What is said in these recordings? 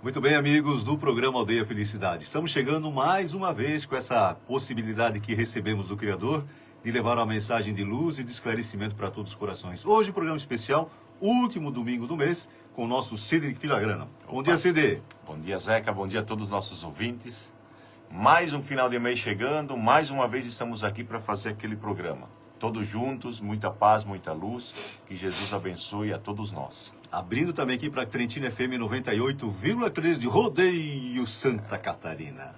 Muito bem, amigos do programa Aldeia Felicidade. Estamos chegando mais uma vez com essa possibilidade que recebemos do Criador de levar uma mensagem de luz e de esclarecimento para todos os corações. Hoje, programa especial, último domingo do mês, com o nosso Cedric Filagrana. Bom dia, CD. Bom dia, Zeca. Bom dia a todos os nossos ouvintes. Mais um final de mês chegando, mais uma vez estamos aqui para fazer aquele programa. Todos juntos, muita paz, muita luz, que Jesus abençoe a todos nós. Abrindo também aqui para a Trentina FM 98,3 de Rodeio, Santa Catarina.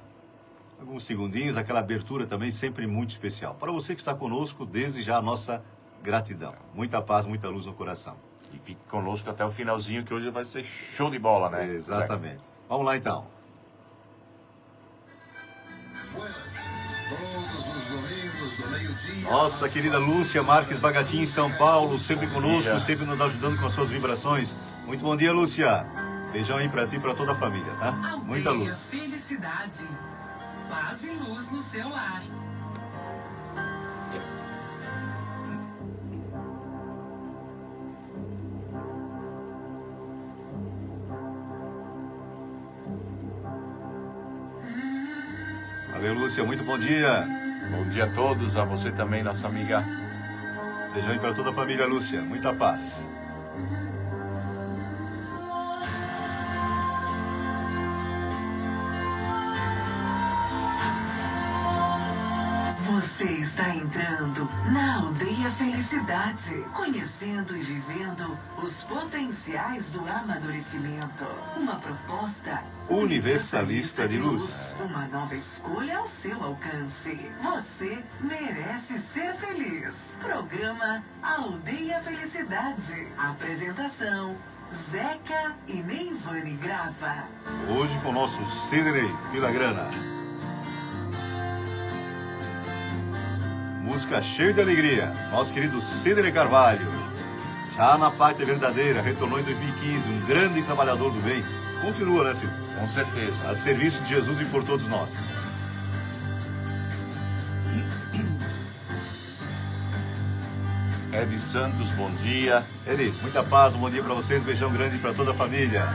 Alguns segundinhos, aquela abertura também sempre muito especial. Para você que está conosco, desde já a nossa gratidão. Muita paz, muita luz no coração. E fique conosco até o finalzinho, que hoje vai ser show de bola, né? Exatamente. Zeca? Vamos lá então. Nossa querida Lúcia Marques Bagatim, em São Paulo, sempre conosco, sempre nos ajudando com as suas vibrações. Muito bom dia, Lúcia. Beijão aí pra ti e pra toda a família, tá? Muita luz. Felicidade, paz e luz no seu lar. Valeu, Lúcia, muito bom dia. Bom dia a todos, a você também, nossa amiga. Beijão aí para toda a família, Lúcia. Muita paz. Você está entrando na Aldeia Felicidade, conhecendo e vivendo os potenciais do amadurecimento. Uma proposta universalista de luz. Uma nova escolha ao seu alcance. Você merece ser feliz. Programa Aldeia Felicidade. Apresentação: Zeca e Neivane Grava. Hoje com o nosso Cedric Filagrana. Música cheia de alegria. Nosso querido Cedric Carvalho. Já na pátria verdadeira, retornou em 2015, um grande trabalhador do bem. Continua, né, filho? Com certeza. A serviço de Jesus e por todos nós. Edi Santos, bom dia. Edi, muita paz, um bom dia para vocês, beijão grande para toda a família.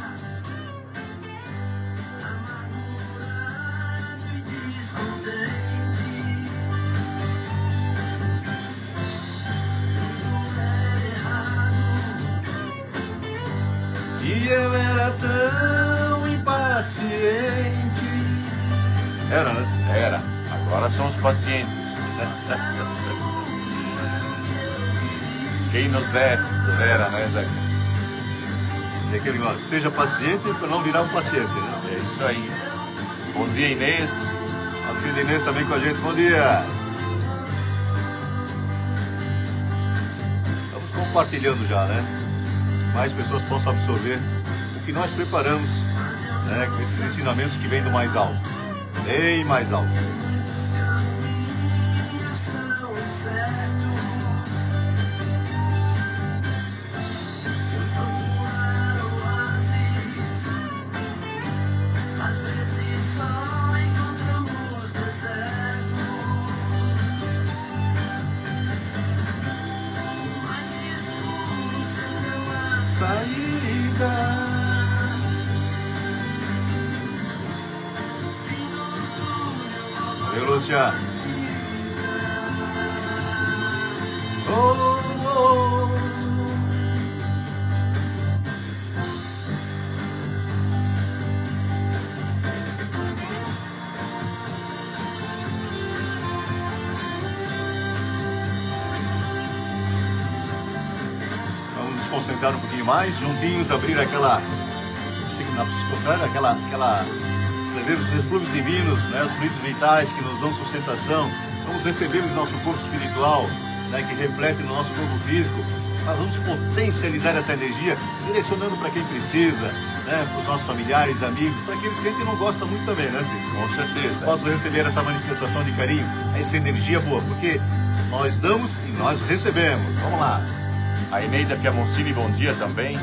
E eu era tão impaciente. Era, né? Era. Agora são os pacientes. Quem nos dera, né, Zeca? E aquele negócio, seja paciente para não virar um paciente, né? É isso aí. Bom dia, Inês. A filha Inês também com a gente, bom dia. Estamos compartilhando já, né? Mais pessoas possam absorver o que nós preparamos, né, com esses ensinamentos que vêm do mais alto, bem mais alto. Valeu, Lúcia. Oh, oh. Vamos nos concentrar um pouquinho mais, juntinhos, abrir aquela, na psicosfera, aquela trazer os refluxos divinos, né, os fluidos vitais que nos dão sustentação. Vamos receber o nosso corpo espiritual, né, que reflete no nosso corpo físico. Mas vamos potencializar essa energia, direcionando para quem precisa, né, para os nossos familiares, amigos, para aqueles que a gente não gosta muito também, né, Cid? Com certeza. Posso receber essa manifestação de carinho, essa energia boa, porque nós damos e nós recebemos. Vamos lá. A Eneida Fiamoncini, bom dia também.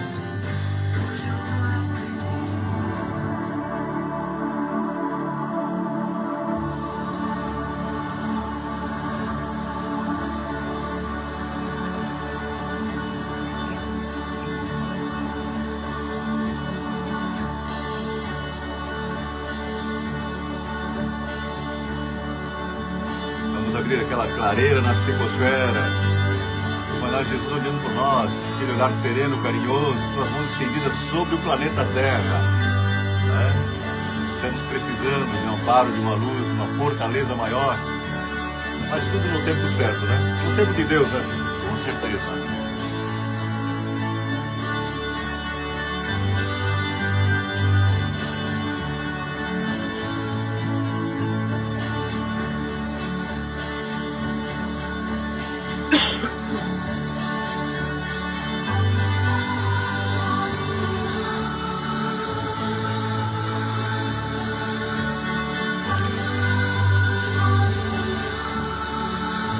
abrir aquela clareira na psicosfera. Imaginar Jesus olhando por nós, aquele olhar sereno, carinhoso, suas mãos estendidas sobre o planeta Terra. Né? Estamos precisando de um amparo, de uma luz, de uma fortaleza maior. Mas tudo no tempo certo, né? No tempo de Deus, né? Com certeza.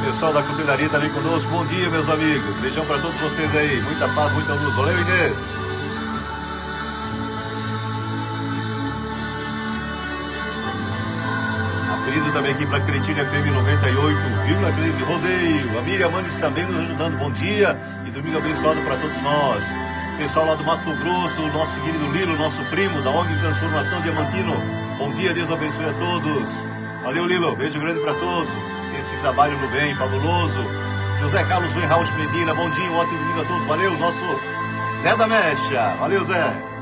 Pessoal da Cutelaria também conosco. Bom dia, meus amigos. Beijão para todos vocês aí. Muita paz, muita luz. Valeu, Inês. Apelido também aqui para Cretina FM 98,3 de rodeio. A Miriam Manes também nos ajudando. Bom dia e domingo abençoado para todos nós. Pessoal lá do Mato Grosso, nosso querido Lilo, nosso primo da ONG Transformação Diamantino. Bom dia, Deus abençoe a todos. Valeu, Lilo. Beijo grande para todos. Esse trabalho no bem, fabuloso. José Carlos Venraus Medina, bom dia, um ótimo domingo a todos. Valeu, nosso Zé da Mecha. Valeu, Zé.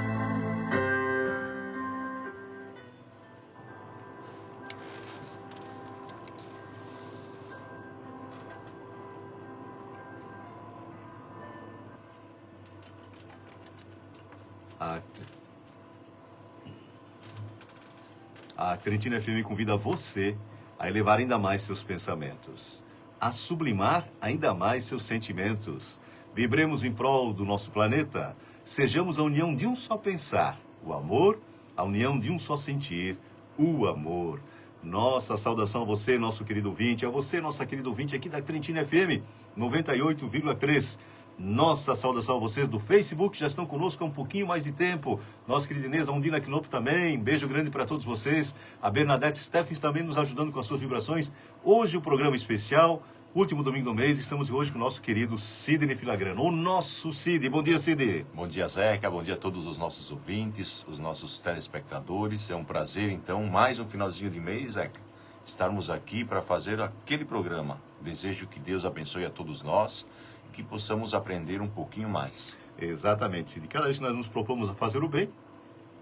A Cretina FM convida você a elevar ainda mais seus pensamentos, a sublimar ainda mais seus sentimentos. Vibremos em prol do nosso planeta, sejamos a união de um só pensar, o amor, a união de um só sentir, o amor. Nossa saudação a você, nosso querido ouvinte, a você, nossa querida ouvinte aqui da Cretina FM 98,3. Nossa saudação a vocês do Facebook, já estão conosco há um pouquinho mais de tempo. Nossa querida Inês, a Undina Knopp também, beijo grande para todos vocês. A Bernadette Steffens também nos ajudando com as suas vibrações. Hoje o programa especial, último domingo do mês, estamos hoje com o nosso querido Sidney Filagrano, o nosso Cid. Bom dia, Cid. Bom dia, Zeca, bom dia a todos os nossos ouvintes, os nossos telespectadores. É um prazer, então, mais um finalzinho de mês, Zeca, estarmos aqui para fazer aquele programa. Desejo que Deus abençoe a todos nós, que possamos aprender um pouquinho mais. Exatamente, Cid. Cada vez que nós nos propomos a fazer o bem,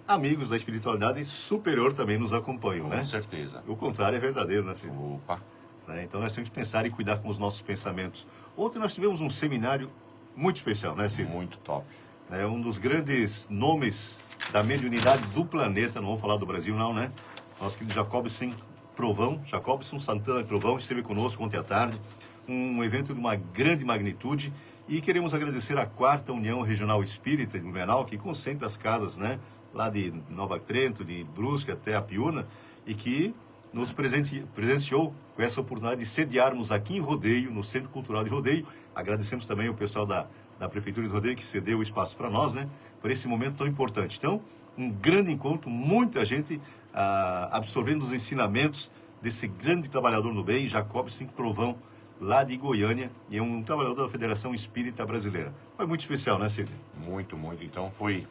amigos da espiritualidade superior também nos acompanham, né? Com certeza. O contrário é verdadeiro, né, Cid? Opa. Então nós temos que pensar e cuidar com os nossos pensamentos. Ontem nós tivemos um seminário muito especial, né, Cid? Muito top. É um dos grandes nomes da mediunidade do planeta, não vamos falar do Brasil não, né? Nosso querido Jacobson Santana Trovão, esteve conosco ontem à tarde. Um evento de uma grande magnitude, e queremos agradecer a 4ª União Regional Espírita de Blumenau, que concentra as casas, né, lá de Nova Trento, de Brusque até a Piúna, e que nos presenciou com essa oportunidade de sediarmos aqui em Rodeio, no Centro Cultural de Rodeio. Agradecemos também o pessoal da Prefeitura de Rodeio que cedeu o espaço para nós, né, por esse momento tão importante. Então, um grande encontro, muita gente absorvendo os ensinamentos desse grande trabalhador no bem, Jacobson Trovão, lá de Goiânia, e é um trabalhador da Federação Espírita Brasileira. Foi muito especial, né, Cid? Muito, muito. Então foi,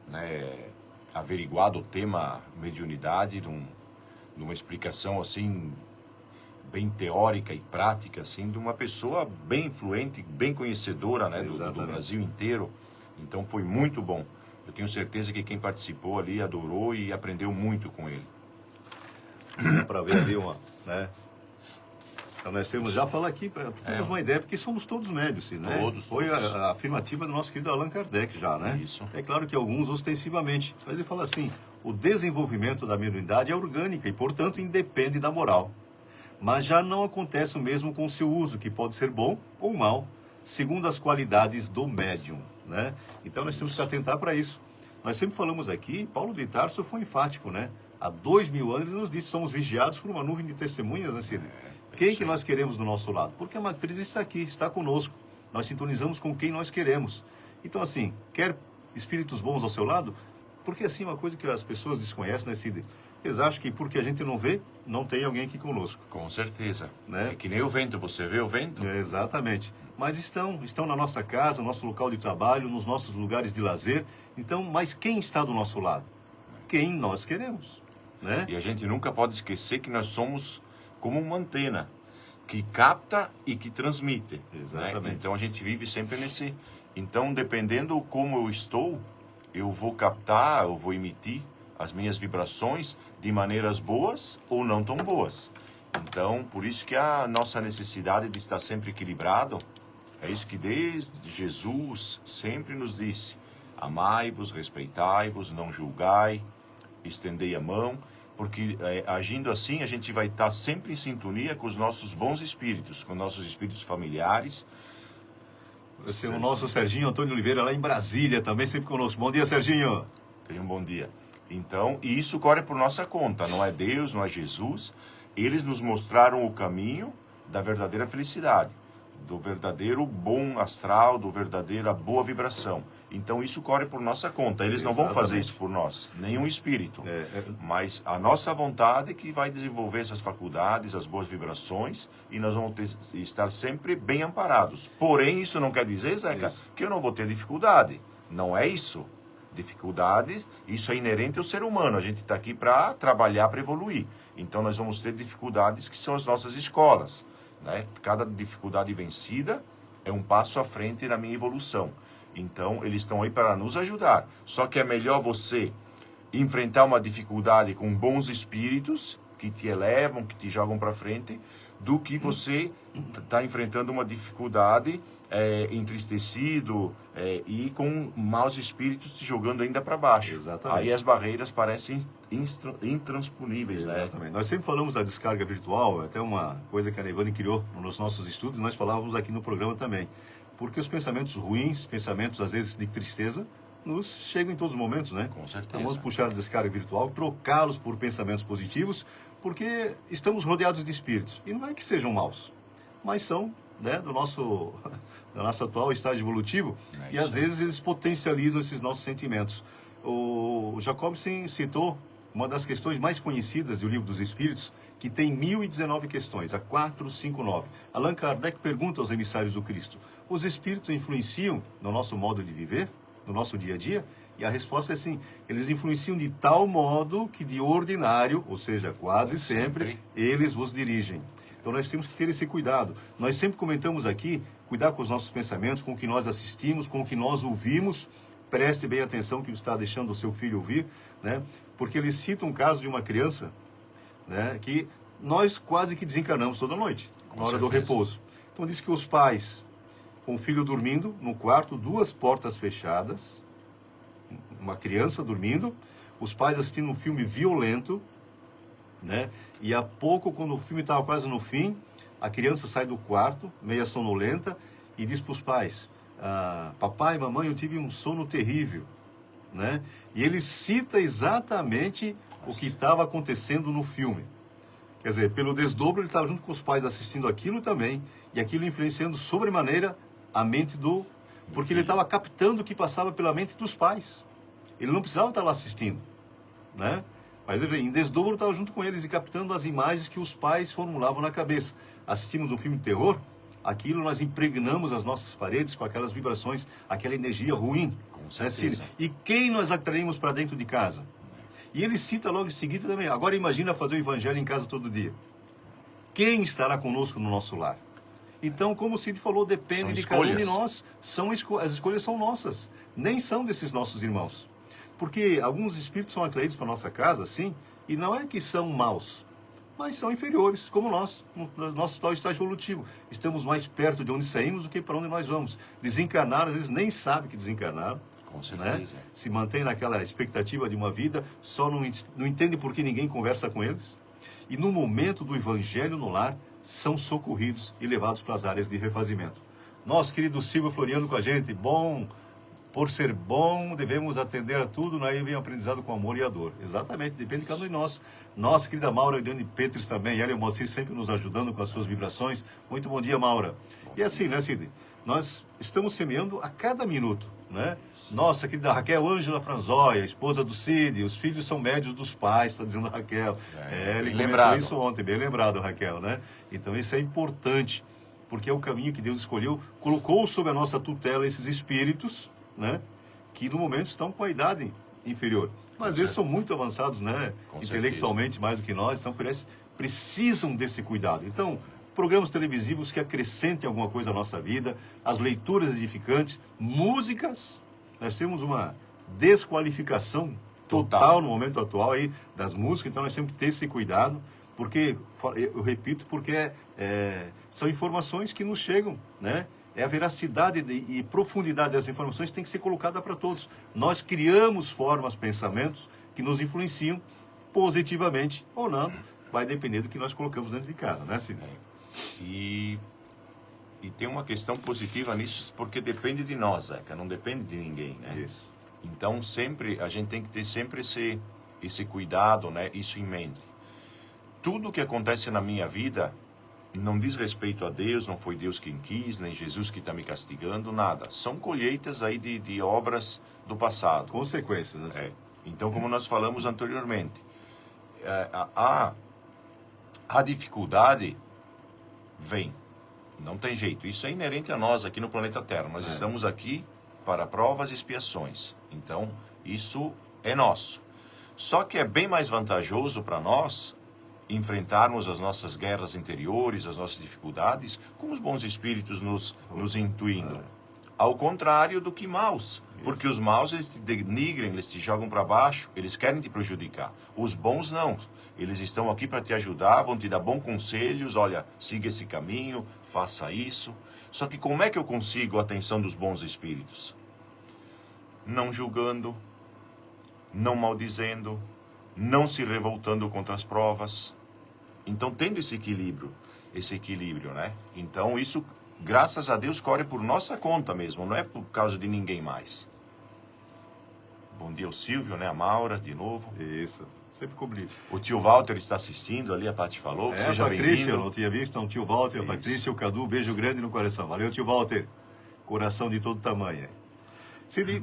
né, averiguado o tema mediunidade, de uma explicação assim, bem teórica e prática, assim, de uma pessoa bem influente, bem conhecedora, né, do Brasil inteiro. Então foi muito bom. Eu tenho certeza que quem participou ali adorou e aprendeu muito com ele. Para ver ali né? Então nós temos já falar aqui, para termos uma ideia, porque somos todos médios, né? Todos. Foi a afirmativa do nosso querido Allan Kardec já, né? Isso. É claro que alguns ostensivamente, mas ele fala assim, o desenvolvimento da mediunidade é orgânica e, portanto, independe da moral. Mas já não acontece o mesmo com o seu uso, que pode ser bom ou mal, segundo as qualidades do médium, né? Então nós temos que atentar para isso. Nós sempre falamos aqui, Paulo de Tarso foi enfático, né? Há 2000 anos ele nos disse, somos vigiados por uma nuvem de testemunhas, né, Cid? Quem que nós queremos do nosso lado? Porque a matriz está aqui, está conosco. Nós sintonizamos com quem nós queremos. Então, assim, quer espíritos bons ao seu lado? Porque, assim, uma coisa que as pessoas desconhecem, né, Cid? Eles acham que porque a gente não vê, não tem alguém aqui conosco. Com certeza. Né? É que nem o vento, você vê o vento? Exatamente. Mas estão na nossa casa, no nosso local de trabalho, nos nossos lugares de lazer. Então, mas quem está do nosso lado? Quem nós queremos, né? E a gente nunca pode esquecer que nós somos como uma antena. que capta e que transmite. Exatamente. Né? Então a gente vive sempre nesse... Então, dependendo como eu estou, eu vou captar, eu vou emitir as minhas vibrações de maneiras boas ou não tão boas. Então, por isso que a nossa necessidade de estar sempre equilibrado, é isso que desde Jesus sempre nos disse: amai-vos, respeitai-vos, não julgai, estendei a mão, porque agindo assim a gente vai estar sempre em sintonia com os nossos bons espíritos, com nossos espíritos familiares. O nosso Serginho Antônio Oliveira, lá em Brasília, também sempre conosco. Bom dia, Serginho. Tenha um bom dia. Então, e isso corre por nossa conta, não é Deus, não é Jesus. Eles nos mostraram o caminho da verdadeira felicidade, do verdadeiro bom astral, do verdadeira boa vibração. Então isso corre por nossa conta. Eles não vão fazer isso por nós, nenhum espírito. Mas a nossa vontade é que vai desenvolver essas faculdades, as boas vibrações, e nós vamos estar sempre bem amparados. Porém, isso não quer dizer, Zeca, que eu não vou ter dificuldade. Não é isso. Dificuldades, isso é inerente ao ser humano. A gente está aqui para trabalhar, para evoluir. Então nós vamos ter dificuldades que são as nossas escolas. Né? Cada dificuldade vencida é um passo à frente na minha evolução. Então, eles estão aí para nos ajudar. Só que é melhor você enfrentar uma dificuldade com bons espíritos que te elevam, que te jogam para frente, do que você estar enfrentando uma dificuldade entristecido e com maus espíritos te jogando ainda para baixo. Exatamente. Aí as barreiras parecem intransponíveis. Exatamente. Né? Nós sempre falamos da descarga virtual, até uma coisa que a Nevane criou nos nossos estudos, nós falávamos aqui no programa também. Porque os pensamentos ruins, pensamentos às vezes de tristeza, nos chegam em todos os momentos, né? Com certeza. Então vamos puxar a descarga virtual, trocá-los por pensamentos positivos, porque estamos rodeados de espíritos. E não é que sejam maus, mas são, né, do nosso atual estágio evolutivo, e às vezes eles potencializam esses nossos sentimentos. O Jacobson citou uma das questões mais conhecidas do Livro dos Espíritos, que tem 1019 questões, a 459. Allan Kardec pergunta aos emissários do Cristo: os espíritos influenciam no nosso modo de viver, no nosso dia a dia? E a resposta é sim. Eles influenciam de tal modo que de ordinário, ou seja, quase sempre, eles vos dirigem. Então nós temos que ter esse cuidado. Nós sempre comentamos aqui, cuidar com os nossos pensamentos, com o que nós assistimos, com o que nós ouvimos. Preste bem atenção que está deixando o seu filho ouvir, né? Porque ele cita um caso de uma criança, né, que nós quase que desencarnamos toda noite, na hora do repouso. Então diz que os pais, com o filho dormindo no quarto, 2 portas fechadas, uma criança dormindo, os pais assistindo um filme violento, né? E há pouco, quando o filme estava quase no fim, a criança sai do quarto, meia sonolenta, e diz para os pais: papai, mamãe, eu tive um sono terrível, né? E ele cita exatamente o que estava acontecendo no filme. Quer dizer, pelo desdobro, ele estava junto com os pais assistindo aquilo também, e aquilo influenciando sobremaneira a mente do... Porque ele estava captando o que passava pela mente dos pais. Ele não precisava estar lá assistindo, né? Mas em desdobro estava junto com eles e captando as imagens que os pais formulavam na cabeça. Assistimos um filme de terror, aquilo nós impregnamos as nossas paredes com aquelas vibrações, aquela energia ruim. Com certeza. Né? E quem nós atraímos para dentro de casa? E ele cita logo em seguida também: agora imagina fazer o evangelho em casa todo dia. Quem estará conosco no nosso lar? Então, como o Cid falou, depende de cada um de nós. As escolhas são nossas, nem são desses nossos irmãos. Porque alguns espíritos são atraídos para a nossa casa, sim, e não é que são maus, mas são inferiores, como nós, no nosso tal estágio evolutivo. Estamos mais perto de onde saímos do que para onde nós vamos. Desencarnar, às vezes nem sabe que desencarnaram. Com certeza. Né? Se mantém naquela expectativa de uma vida, só não entende por que ninguém conversa com eles. E no momento do evangelho no lar, são socorridos e levados para as áreas de refazimento. Nosso querido Silvio Floriano com a gente. Bom, por ser bom, devemos atender a tudo, aí vem aprendizado com amor e a dor. Exatamente, depende de cada um de nós. Nossa querida Maura Grande Petres também, ela e o Moacir sempre nos ajudando com as suas vibrações. Muito bom dia, Maura. E assim, né, Cid? Nós estamos semeando a cada minuto, né? Nossa querida Raquel Ângela Franzóia, esposa do Cid, os filhos são médios dos pais, está dizendo a Raquel. Ele comentou isso ontem, bem lembrado, Raquel, né? Então isso é importante, porque é o caminho que Deus escolheu, colocou sob a nossa tutela esses espíritos, né? Que no momento estão com a idade inferior. Mas eles são muito avançados, né? Intelectualmente mais do que nós, então precisam desse cuidado. Então, programas televisivos que acrescentem alguma coisa à nossa vida, as leituras edificantes, músicas. Nós temos uma desqualificação total no momento atual aí das músicas, então nós temos que ter esse cuidado, porque, eu repito, porque são informações que nos chegam, né? A veracidade e profundidade das informações tem que ser colocada para todos. Nós criamos formas, pensamentos que nos influenciam positivamente ou não, vai depender do que nós colocamos dentro de casa, né, Sidney? E tem uma questão positiva nisso, porque depende de nós, Zeca, não depende de ninguém, né? Isso. Então, sempre, a gente tem que ter sempre esse cuidado, né? Isso em mente. Tudo que acontece na minha vida não diz respeito a Deus, não foi Deus quem quis, nem Jesus que está me castigando, nada. São colheitas aí de obras do passado. Consequências, né? Então, como nós falamos anteriormente, a dificuldade vem. Não tem jeito. Isso é inerente a nós aqui no planeta Terra. Nós estamos aqui para provas e expiações. Então, isso é nosso. Só que é bem mais vantajoso para nós enfrentarmos as nossas guerras interiores, as nossas dificuldades, com os bons espíritos nos intuindo. Ao contrário do que maus. Porque os maus, eles te denigrem, eles te jogam para baixo, eles querem te prejudicar. Os bons não. Eles estão aqui para te ajudar, vão te dar bons conselhos, olha, siga esse caminho, faça isso. Só que como é que eu consigo a atenção dos bons espíritos? Não julgando, não maldizendo, não se revoltando contra as provas. Então, tendo esse equilíbrio, né? Então, isso, graças a Deus, corre por nossa conta mesmo, não é por causa de ninguém mais. Bom dia ao Silvio, né? A Maura, de novo. Isso, sempre cobri. O tio Walter está assistindo ali, a Paty falou. Seja a Patrícia, eu bem-vindo. não tinha visto, então, o tio Walter, a Patrícia, o Cadu, beijo grande no coração. Valeu, tio Walter. Coração de todo tamanho. Sidney,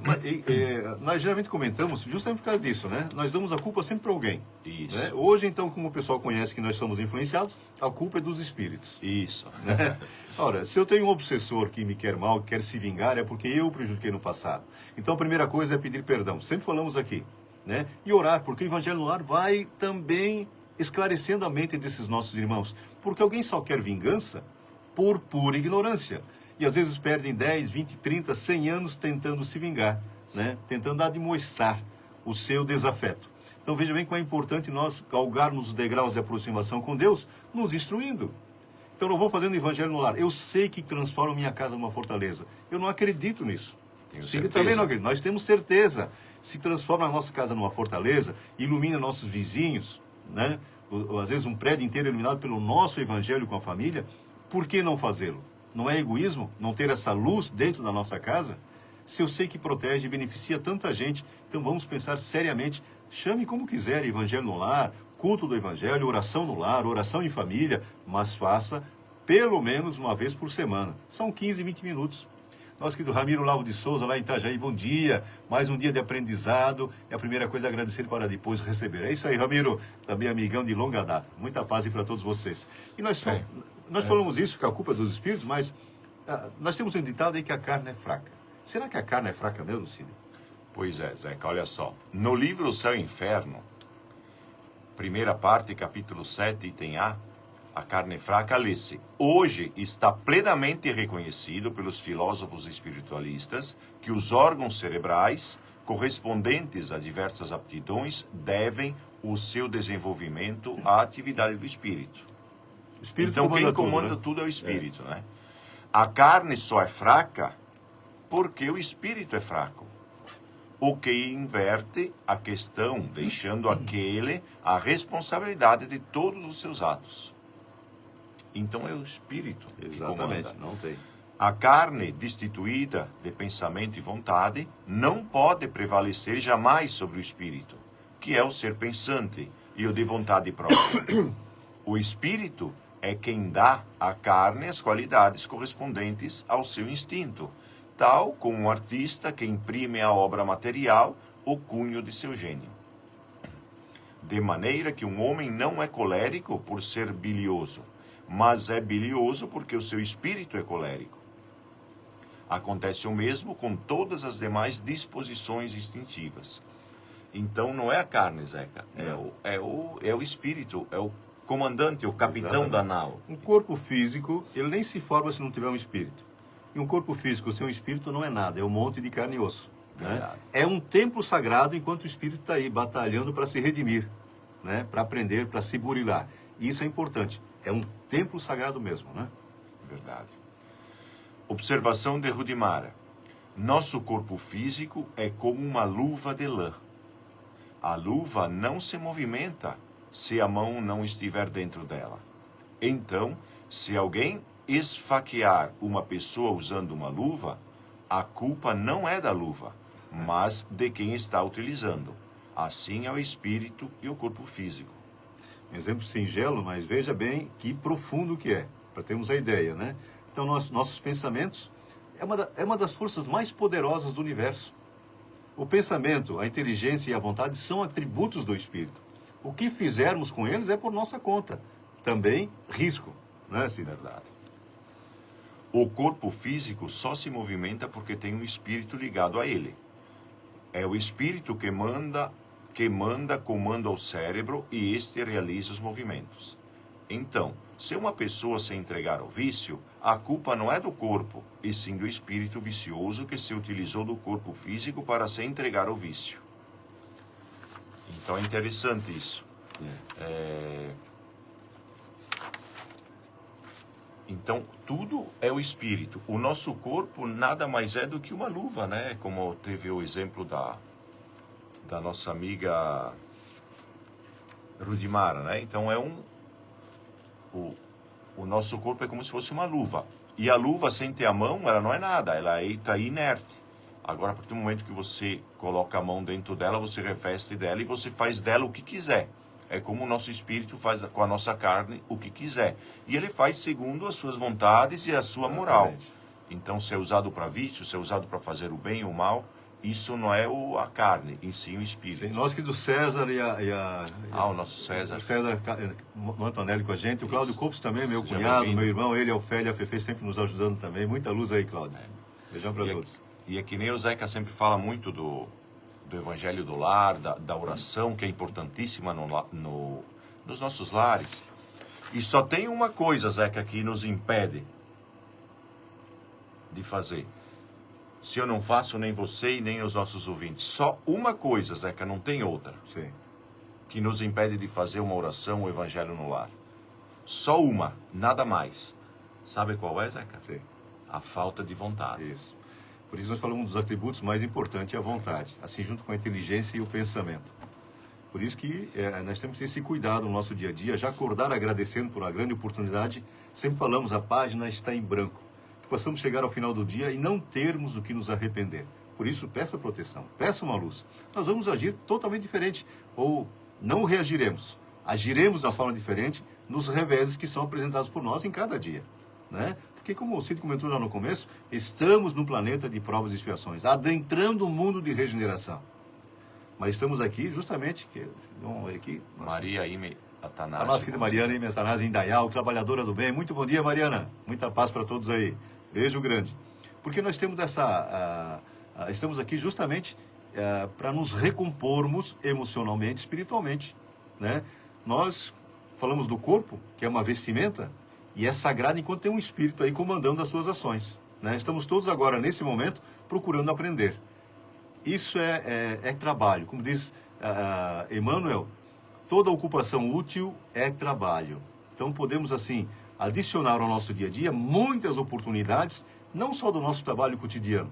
nós geralmente comentamos justamente por causa disso, né? Nós damos a culpa sempre para alguém. Isso. Né? Hoje, então, como o pessoal conhece que nós somos influenciados, a culpa é dos espíritos. Isso. Né? Ora, se eu tenho um obsessor que me quer mal, que quer se vingar, é porque eu o prejudiquei no passado. Então, a primeira coisa é pedir perdão. Sempre falamos aqui. Né? E orar, porque o Evangelho no Lar vai também esclarecendo a mente desses nossos irmãos. Porque alguém só quer vingança por pura ignorância. E às vezes perdem 10, 20, 30, 100 anos tentando se vingar, né? Tentando admoestar o seu desafeto. Então veja bem como é importante nós galgarmos os degraus de aproximação com Deus, nos instruindo. Então não vou fazendo o Evangelho no Lar. Eu sei que transforma minha casa numa fortaleza. Eu não acredito nisso. Sim, também não acredito. Nós temos certeza. Se transforma a nossa casa numa fortaleza, ilumina nossos vizinhos, né? Às vezes um prédio inteiro iluminado pelo nosso Evangelho com a família, por que não fazê-lo? Não é egoísmo não ter essa luz dentro da nossa casa? Se eu sei que protege e beneficia tanta gente, então vamos pensar seriamente. Chame como quiser, Evangelho no Lar, culto do Evangelho, oração no lar, oração em família, mas faça pelo menos uma vez por semana. São 15, 20 minutos. Nosso querido Ramiro Lavo de Souza, lá em Itajaí, bom dia. Mais um dia de aprendizado. É a primeira coisa agradecer para depois receber. É isso aí, Ramiro, também amigão de longa data. Muita paz para todos vocês. E nós falamos isso, que a culpa é dos espíritos, mas nós temos um ditado aí que a carne é fraca. Será que a carne é fraca mesmo, Cine? Pois é, Zeca, olha só. No livro O Céu e o Inferno, primeira parte, capítulo 7, item A, a carne fraca, lê-se: hoje está plenamente reconhecido pelos filósofos espiritualistas que os órgãos cerebrais correspondentes a diversas aptidões devem o seu desenvolvimento à atividade do espírito. Então quem comanda tudo é o espírito, né? A carne só é fraca porque o espírito é fraco. O que inverte a questão, deixando aquele a responsabilidade de todos os seus atos. Então é o espírito que comanda. Não tem. A carne, destituída de pensamento e vontade, não pode prevalecer jamais sobre o espírito, que é o ser pensante e o de vontade própria. O espírito é quem dá à carne as qualidades correspondentes ao seu instinto, tal como um artista que imprime à obra material o cunho de seu gênio. De maneira que um homem não é colérico por ser bilioso, mas é bilioso porque o seu espírito é colérico. Acontece o mesmo com todas as demais disposições instintivas. Então não é a carne, Zeca, é o espírito, comandante, o capitão Exatamente. da nau. Um corpo físico, ele nem se forma se não tiver um espírito. E um corpo físico sem um espírito não é nada, é um monte de carne e osso. Né? Verdade. É um templo sagrado enquanto o espírito está aí batalhando para se redimir, né? Para aprender, para se burilar. E isso é importante. É um templo sagrado mesmo, né? Verdade. Observação de Rudimara. Nosso corpo físico é como uma luva de lã. A luva não se movimenta se a mão não estiver dentro dela. Então, se alguém esfaquear uma pessoa usando uma luva, a culpa não é da luva, mas de quem está utilizando. Assim é o espírito e o corpo físico. Um exemplo singelo, mas veja bem que profundo que é, para termos a ideia, né? Então, nossos pensamentos é uma das forças mais poderosas do universo. O pensamento, a inteligência e a vontade são atributos do espírito. O que fizermos com eles é por nossa conta. Também risco, né, Cid? Verdade. O corpo físico só se movimenta porque tem um espírito ligado a ele. É o espírito que comanda o cérebro e este realiza os movimentos. Então, se uma pessoa se entregar ao vício, a culpa não é do corpo, e sim do espírito vicioso que se utilizou do corpo físico para se entregar ao vício. Então é interessante isso. Então, tudo é o espírito. O nosso corpo nada mais é do que uma luva, né? Como teve o exemplo da nossa amiga Rudimara, né? Então, o nosso corpo é como se fosse uma luva. E a luva, sem ter a mão, ela não é nada, ela está inerte. Agora, a partir do momento que você coloca a mão dentro dela, você reveste dela e você faz dela o que quiser. É como o nosso espírito faz com a nossa carne o que quiser. E ele faz segundo as suas vontades e a sua moral. Exatamente. Então, se é usado para vício, se é usado para fazer o bem ou o mal, isso não é a carne, em si o espírito. Sim, nós que do César o nosso César. O César Antonelli com a gente, o Cláudio Isso. Copos também, meu Seja cunhado, bem-vindo. meu irmão, ele, a Ofélia, a Fefe sempre nos ajudando também. Muita luz aí, Cláudio. Beijão para todos. E é que nem o Zeca sempre fala muito do Evangelho do Lar, da oração, que é importantíssima nos nossos lares. E só tem uma coisa, Zeca, que nos impede de fazer. Se eu não faço, nem você e nem os nossos ouvintes. Só uma coisa, Zeca, não tem outra, Sim. que nos impede de fazer uma oração, o Evangelho no Lar. Só uma, nada mais. Sabe qual é, Zeca? Sim. A falta de vontade. Isso. Por isso nós falamos dos atributos mais importantes, a vontade, assim junto com a inteligência e o pensamento. Por isso que nós temos que ter esse cuidado no nosso dia a dia, já acordar agradecendo por uma grande oportunidade. Sempre falamos, a página está em branco. Que possamos chegar ao final do dia e não termos do que nos arrepender. Por isso, peça proteção, peça uma luz. Nós vamos agir totalmente diferente, ou não reagiremos. Agiremos de uma forma diferente nos reveses que são apresentados por nós em cada dia, né? Porque, como o Cid comentou já no começo, estamos no planeta de provas e expiações, adentrando o mundo de regeneração. Mas estamos aqui justamente, Maria Ime Atanásio. a nossa querida Mariana Ime Atanásio Indaial, trabalhadora do bem. Muito bom dia, Mariana. Muita paz para todos aí. Beijo grande. Porque nós temos estamos aqui justamente para nos recompormos emocionalmente, espiritualmente, né? Nós falamos do corpo, que é uma vestimenta, e é sagrado enquanto tem um espírito aí comandando as suas ações, né? Estamos todos agora, nesse momento, procurando aprender. Isso é trabalho. Como diz Emmanuel, toda ocupação útil é trabalho. Então podemos, assim, adicionar ao nosso dia a dia muitas oportunidades, não só do nosso trabalho cotidiano,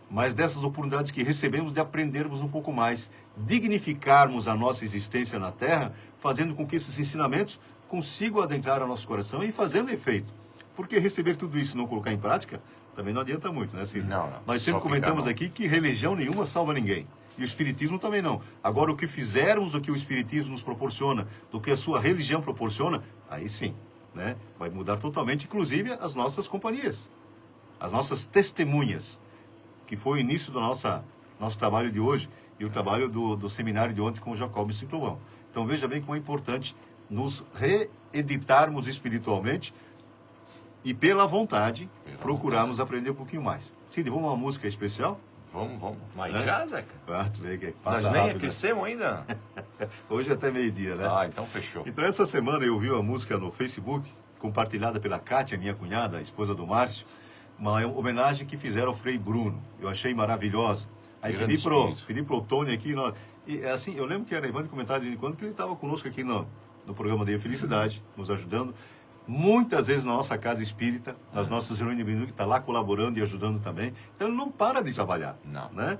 mas dessas oportunidades que recebemos de aprendermos um pouco mais, dignificarmos a nossa existência na Terra, fazendo com que esses ensinamentos consigam adentrar ao nosso coração e fazendo efeito. Porque receber tudo isso e não colocar em prática, também não adianta muito, né, Cid? Não. Nós sempre comentamos aqui que religião nenhuma salva ninguém. E o Espiritismo também não. Agora, o que fizermos do que o Espiritismo nos proporciona, do que a sua religião proporciona, aí sim, né? Vai mudar totalmente, inclusive, as nossas companhias, as nossas testemunhas, que foi o início do nosso trabalho de hoje e o trabalho do seminário de ontem com o Jacob Simplovão. Então, veja bem como é importante nos reeditarmos espiritualmente e, pela vontade, procurarmos aprender um pouquinho mais. Cid, vamos a uma música especial? Vamos. Mas já, Zeca? Tu vê que passa Nós nem rápido, né? aquecemos ainda. Hoje é até meio-dia, né? Ah, então fechou. Então, essa semana eu vi uma música no Facebook, compartilhada pela Kátia, minha cunhada, a esposa do Márcio, uma homenagem que fizeram ao Frei Bruno. Eu achei maravilhosa. Aí Grande pedi pro Tony aqui, e assim, eu lembro que era Evandro comentar de vez em quando que ele estava conosco aqui no programa Dia Felicidade, nos ajudando. Muitas vezes na nossa casa espírita, nas nossas reuniões de menino, que está lá colaborando e ajudando também. Então ele não para de trabalhar. Não. Né?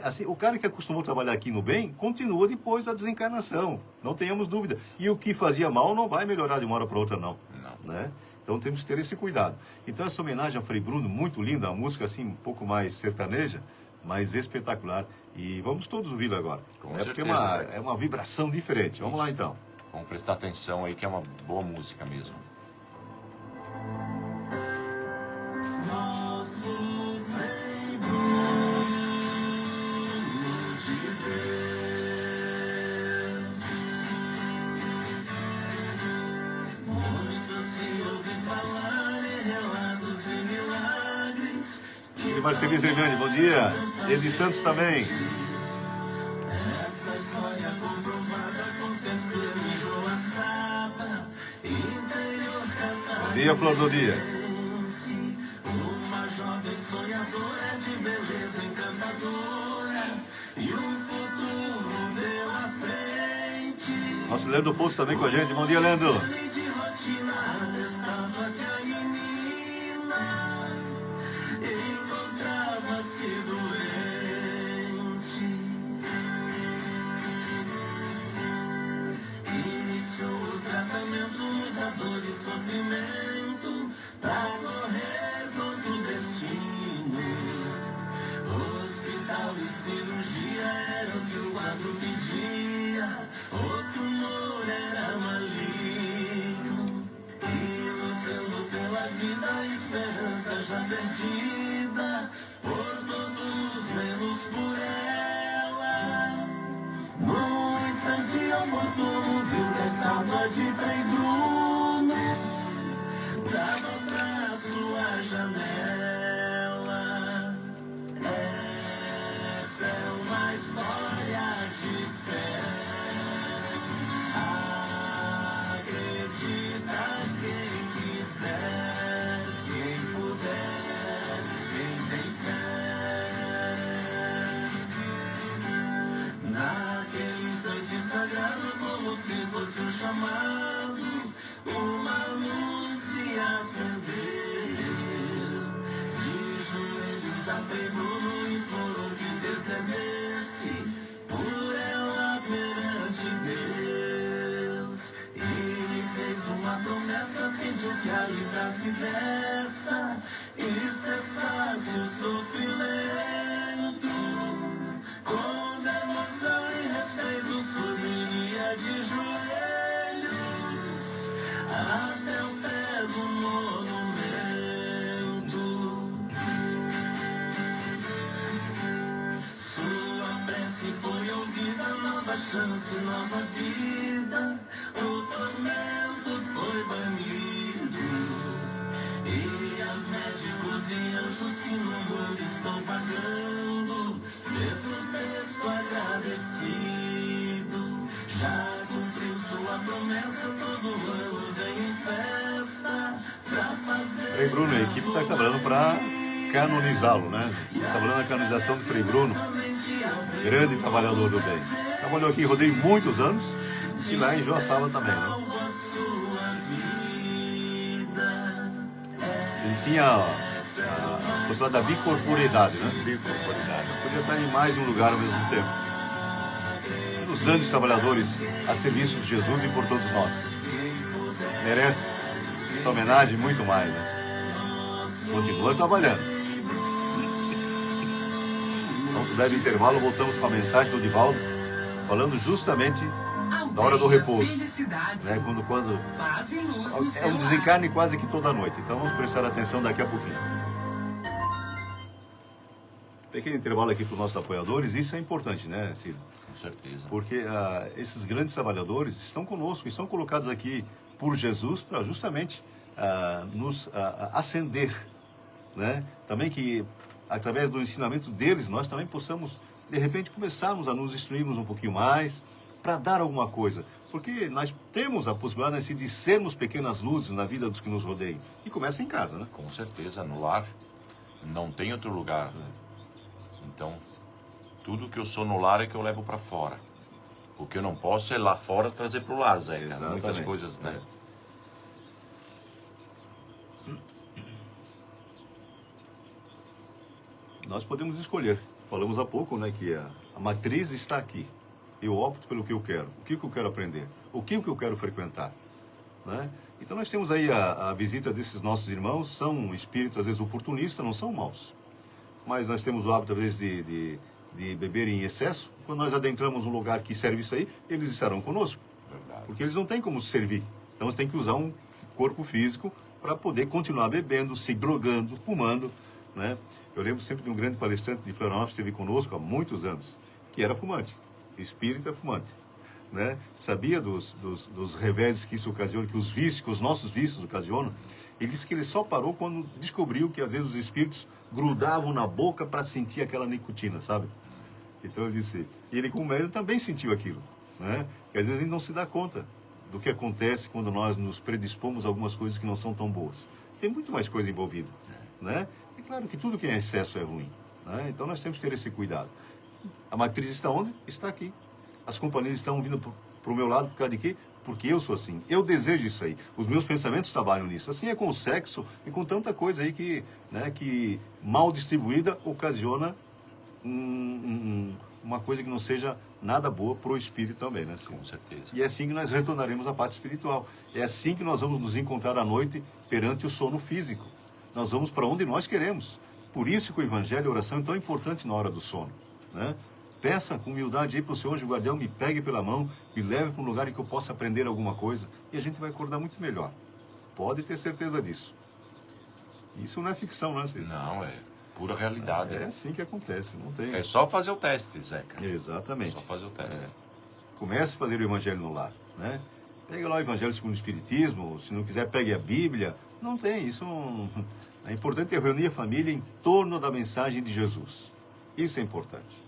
Assim, o cara que acostumou a trabalhar aqui no bem, continua depois da desencarnação. Não tenhamos dúvida. E o que fazia mal não vai melhorar de uma hora para outra, não. Não. Né? Então temos que ter esse cuidado. Então essa homenagem ao Frei Bruno, muito linda, uma música assim um pouco mais sertaneja, mas espetacular. E vamos todos ouvi-la agora. Com Porque certeza, é uma vibração diferente. Vamos lá então. Vamos prestar atenção aí que é uma boa música mesmo. Nosso Frei Bruno de Deus. Muito se ouve falar em relatos e milagres. E Marcelinho Zermani, bom dia. Edi Santos também. Essa história comprovada aconteceu em Joaçaba, interior Bom dia, Flor do Dia. uma jovem sonhadora de beleza encantadora e um futuro pela frente. Nosso Leandro Fosso também com a gente. Bom dia, Leandro. Lei de rotina atestava que a menina encontrava-se doente. Iniciou o tratamento da dor e sofrimento pra correr contra o destino. Hospital e cirurgia era o que o quadro pedia. O tumor era maligno. E lutando pela vida, a esperança já perdida. Por todos menos por ela. Num instante oportuno, viu que a estátua de Frei Bruno dava pra sua janela. Essa é uma história de fé. Acredita quem quiser, quem puder, quem tem fé. Naquele instante sagrado, como se fosse um chamado, uma luz se acendeu. De joelhos a Frei Bruno implorou que intercedesse por ela perante Deus. E lhe fez uma promessa, pediu que a livrasse dessa e cessasse o sofrimento. Com devoção e respeito subiria de joelhos até o pé do monumento. Sua prece foi ouvida, nova chance, nova vida. O tormento foi banido. E as médicos e anjos que no mundo estão pagando, fez o texto agradecido. Já cumpriu sua promessa, todo ano vem em festa pra fazer. Frei Bruno, a equipe está trabalhando para canonizá-lo, né? Está trabalhando a canonização do Frei Bruno, grande trabalhador do bem. Trabalhou aqui em Rodeio muitos anos e lá em Joaçaba também, né? Ele tinha a possibilidade da bicorporeidade, né? Bicorporidade. Podia estar em mais de um lugar ao mesmo tempo. Um dos grandes trabalhadores a serviço de Jesus e por todos nós. Merece essa homenagem e muito mais, né? Continua trabalhando. Nosso breve intervalo, voltamos com a mensagem do Divaldo, falando justamente da hora do repouso, né? Quando é um desencarne quase que toda noite. Então vamos prestar atenção daqui a pouquinho. Pequeno intervalo aqui para os nossos apoiadores. Isso é importante, né, Ciro? Com certeza. Porque esses grandes trabalhadores estão conosco e são colocados aqui por Jesus para justamente nos ascender, né? Também que através do ensinamento deles nós também possamos de repente começarmos a nos instruirmos um pouquinho mais, para dar alguma coisa. Porque nós temos a possibilidade de sermos pequenas luzes na vida dos que nos rodeiam. E começa em casa, né? Com certeza, no lar. Não tem outro lugar. Então, tudo que eu sou no lar é que eu levo para fora. O que eu não posso é lá fora trazer para o lar, Zé. Muitas coisas, né? Nós podemos escolher. Falamos há pouco, né, que a matriz está aqui. Eu opto pelo que eu quero. O que eu quero aprender? O que eu quero frequentar? Né? Então nós temos aí a visita desses nossos irmãos. São espíritos, às vezes, oportunistas, não são maus. Mas nós temos o hábito, às vezes, de beber em excesso. Quando nós adentramos um lugar que serve isso aí, eles estarão conosco. Verdade. Porque eles não têm como servir. Então você tem que usar um corpo físico para poder continuar bebendo, se drogando, fumando. Né? Eu lembro sempre de um grande palestrante de Florianópolis que esteve conosco há muitos anos, que era fumante, espírita fumante. Né? Sabia dos reveses que isso ocasiona, que os vícios, que os nossos vícios ocasionam. Ele disse que ele só parou quando descobriu que às vezes os espíritos grudavam na boca para sentir aquela nicotina, sabe? Então ele disse, ele como médium também sentiu aquilo, né? Que às vezes a gente não se dá conta do que acontece quando nós nos predispomos a algumas coisas que não são tão boas. Tem muito mais coisa envolvida, né? É claro que tudo que é excesso é ruim, né? Então nós temos que ter esse cuidado. A matriz está onde? Está aqui. As companhias estão vindo para o meu lado por causa de quê? Porque eu sou assim. Eu desejo isso aí. Os meus pensamentos trabalham nisso. Assim é com o sexo e com tanta coisa aí que, né, que mal distribuída ocasiona uma coisa que não seja nada boa para o espírito também, né? Com certeza. E é assim que nós retornaremos à parte espiritual. É assim que nós vamos nos encontrar à noite perante o sono físico. Nós vamos para onde nós queremos. Por isso que o evangelho e a oração é tão importante na hora do sono, né? Peça com humildade aí para o seu anjo guardião, me pegue pela mão, me leve para um lugar em que eu possa aprender alguma coisa. E a gente vai acordar muito melhor. Pode ter certeza disso. Isso não é ficção, né, Cid? Não, é pura realidade. É assim que acontece, não tem. É só fazer o teste, Zeca. Exatamente. É só fazer o teste. Comece a fazer o evangelho no lar, né? Pega lá o evangelho segundo o Espiritismo, se não quiser, pegue a Bíblia. Não tem, isso é importante reunir a família em torno da mensagem de Jesus. Isso é importante.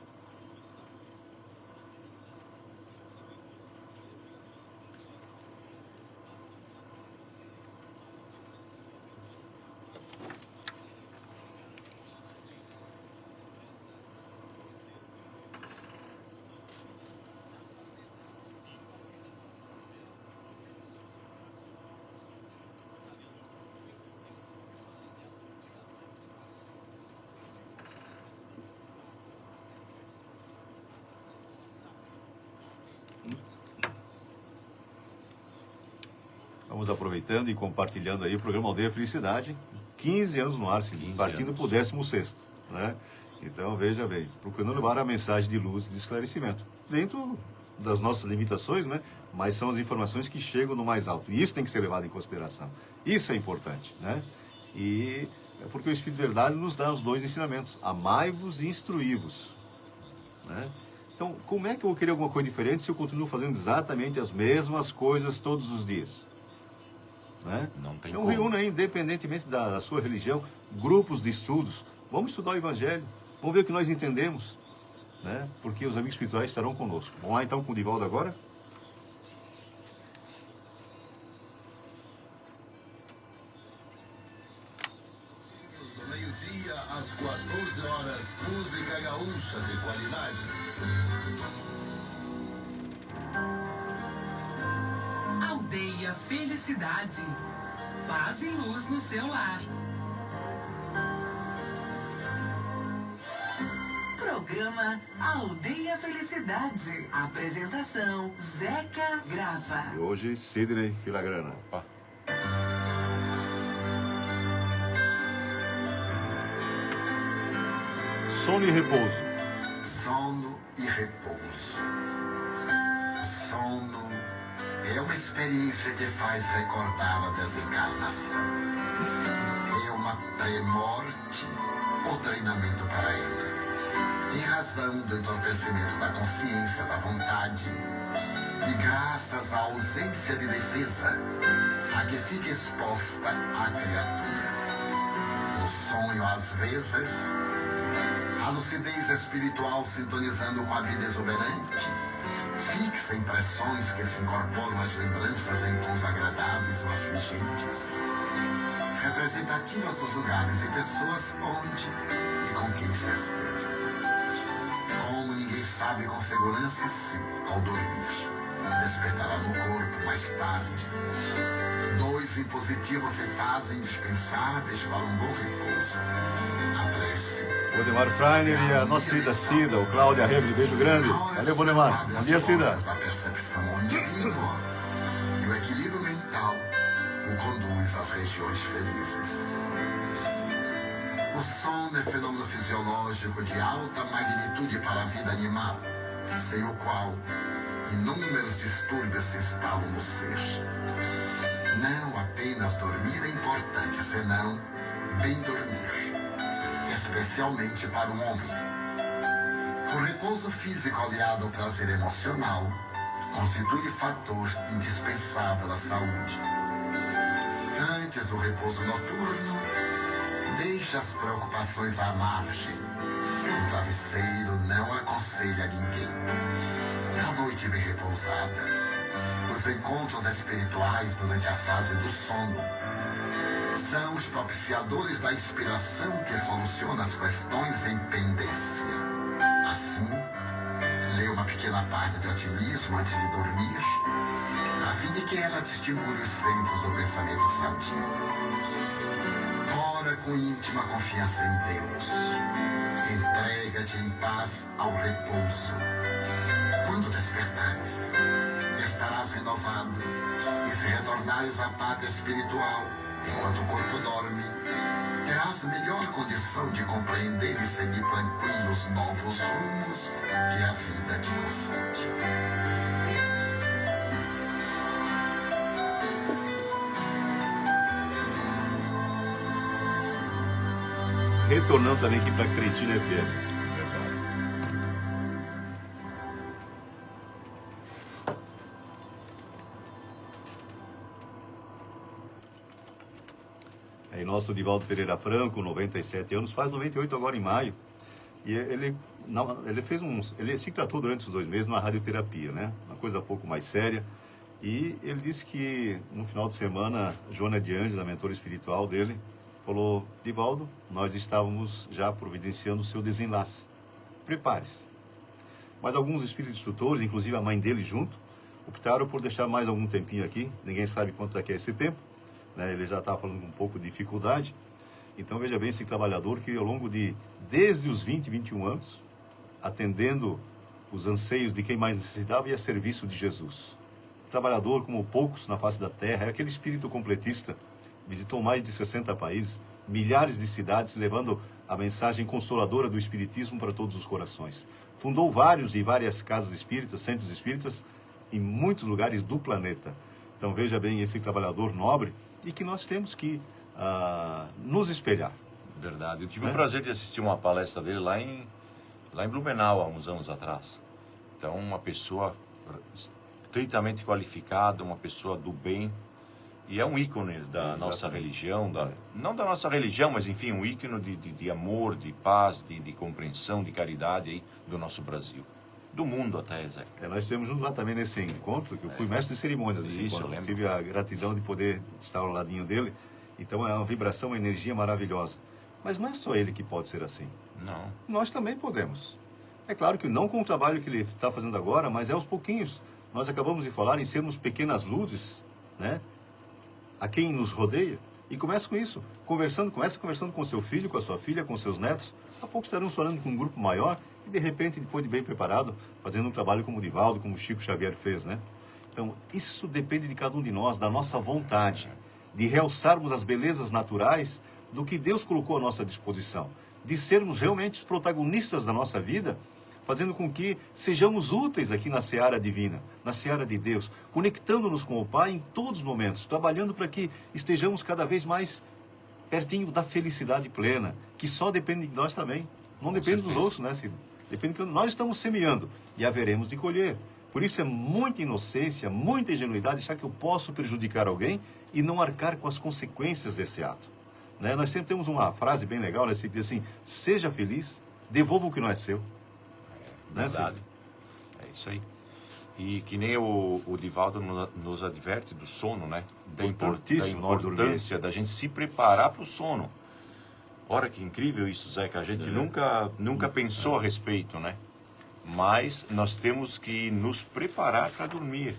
Vamos aproveitando e compartilhando aí o programa Aldeia Felicidade. 15 anos no ar, partindo para o 16º, né? Então, veja bem, procurando levar a mensagem de luz e de esclarecimento. Dentro das nossas limitações, né? Mas são as informações que chegam no mais alto. E isso tem que ser levado em consideração. Isso é importante, né? E é porque o Espírito de Verdade nos dá os dois ensinamentos. Amai-vos e instruí-vos, né? Então, como é que eu vou querer alguma coisa diferente se eu continuo fazendo exatamente as mesmas coisas todos os dias? Né? Não tem então como. Reúna, independentemente da sua religião, grupos de estudos. Vamos estudar o Evangelho. Vamos ver o que nós entendemos, né? Porque os amigos espirituais estarão conosco. Vamos lá então com o Divaldo agora? Do meio-dia às 14 horas, música gaúcha de qualidade. Aldeia Felicidade. Paz e luz no seu lar. Programa Aldeia Felicidade. Apresentação Zeca Grava. E hoje, Sidney Filagrana. Opa. Sono e repouso. Sono e repouso. Sono é uma experiência que faz recordar a desencarnação. É uma pré-morte ou treinamento para ele. Em razão do entorpecimento da consciência, da vontade, e graças à ausência de defesa, a que fica exposta a criatura. No sonho, às vezes, a lucidez espiritual sintonizando com a vida exuberante, fixa sem pressões que se incorporam às lembranças em tons agradáveis ou afligentes, representativas dos lugares e pessoas onde e com quem se esteve. Como ninguém sabe com segurança se, ao dormir, despertará no corpo mais tarde. Dois impositivos se fazem indispensáveis para um bom repouso: a prece. O Odemar Freiner e a nossa querida Cida, o Cláudia Rebre, beijo grande. Valeu, Odemar. Bom dia, Cida. Da percepção onírica e o equilíbrio mental o conduz às regiões felizes. O sono é fenômeno fisiológico de alta magnitude para a vida animal, sem o qual inúmeros distúrbios se instalam no ser. Não apenas dormir é importante, senão bem dormir, especialmente para um homem. O repouso físico aliado ao prazer emocional constitui fator indispensável à saúde. Antes do repouso noturno, deixe as preocupações à margem. O travesseiro não aconselha ninguém. A noite bem repousada, os encontros espirituais durante a fase do sono são os propiciadores da inspiração que soluciona as questões em pendência. Assim, lê uma pequena parte de otimismo antes de dormir, a fim de que ela te estimule os centros do pensamento sadio. Ora com íntima confiança em Deus. Entrega-te em paz ao repouso. Quando despertares, estarás renovado, e se retornares à pátria espiritual, enquanto o corpo dorme, terás melhor condição de compreender e seguir tranquilos novos rumos que a vida te concede. Retornando também aqui para Cretina FM. Aí nosso Divaldo Pereira Franco, 97 anos, faz 98 agora em maio. E ele se tratou durante os 2 meses numa radioterapia, né? Uma coisa um pouco mais séria. E ele disse que no final de semana, Joana de Anjos, a mentora espiritual dele, falou: Divaldo, nós estávamos já providenciando o seu desenlace. Prepare-se. Mas alguns espíritos instrutores, inclusive a mãe dele junto, optaram por deixar mais algum tempinho aqui. Ninguém sabe quanto é que é esse tempo, né? Ele já estava falando com um pouco de dificuldade. Então veja bem esse trabalhador que ao longo desde os 20, 21 anos, atendendo os anseios de quem mais necessitava e a serviço de Jesus. Trabalhador como poucos na face da terra, é aquele espírito completista. Visitou mais de 60 países, milhares de cidades, levando a mensagem consoladora do Espiritismo para todos os corações. Fundou várias casas espíritas, centros espíritas, em muitos lugares do planeta. Então veja bem esse trabalhador nobre e que nós temos que nos espelhar. Verdade. Eu tive o prazer de assistir uma palestra dele lá em Blumenau, há uns anos atrás. Então, uma pessoa estritamente qualificada, uma pessoa do bem. E é um ícone da nossa religião, não da nossa religião, mas enfim, um ícone de amor, de paz, de compreensão, de caridade aí do nosso Brasil. Do mundo até, Zé. Nós estivemos juntos lá também nesse encontro, que eu fui mestre de cerimônias desse Isso, encontro. eu lembro. Tive a gratidão de poder estar ao ladinho dele. Então é uma vibração, uma energia maravilhosa. Mas não é só ele que pode ser assim. Não. Nós também podemos. É claro que não com o trabalho que ele está fazendo agora, mas é aos pouquinhos. Nós acabamos de falar em sermos pequenas luzes, né? A quem nos rodeia. E começa com isso. Começa conversando com seu filho, com a sua filha, com seus netos. Há pouco estaremos falando com um grupo maior e de repente, depois de bem preparado, fazendo um trabalho como o Divaldo, como o Chico Xavier fez, né? Então, isso depende de cada um de nós, da nossa vontade, de realçarmos as belezas naturais do que Deus colocou à nossa disposição, de sermos realmente os protagonistas da nossa vida, fazendo com que sejamos úteis aqui na seara divina, na seara de Deus, conectando-nos com o Pai em todos os momentos, trabalhando para que estejamos cada vez mais pertinho da felicidade plena, que só depende de nós também, não depende dos outros, né, Cid? Depende que nós estamos semeando e haveremos de colher. Por isso é muita inocência, muita ingenuidade achar que eu posso prejudicar alguém e não arcar com as consequências desse ato. Né? Nós sempre temos uma frase bem legal, né? Que diz assim: seja feliz, devolva o que não é seu. Verdade. É isso aí. E que nem o Divaldo nos adverte do sono, né? Da Importantíssimo na hora de dormir. importância da gente se preparar para o sono. Olha que incrível isso, Zeca. A gente nunca pensou a respeito, né? Mas nós temos que nos preparar para dormir.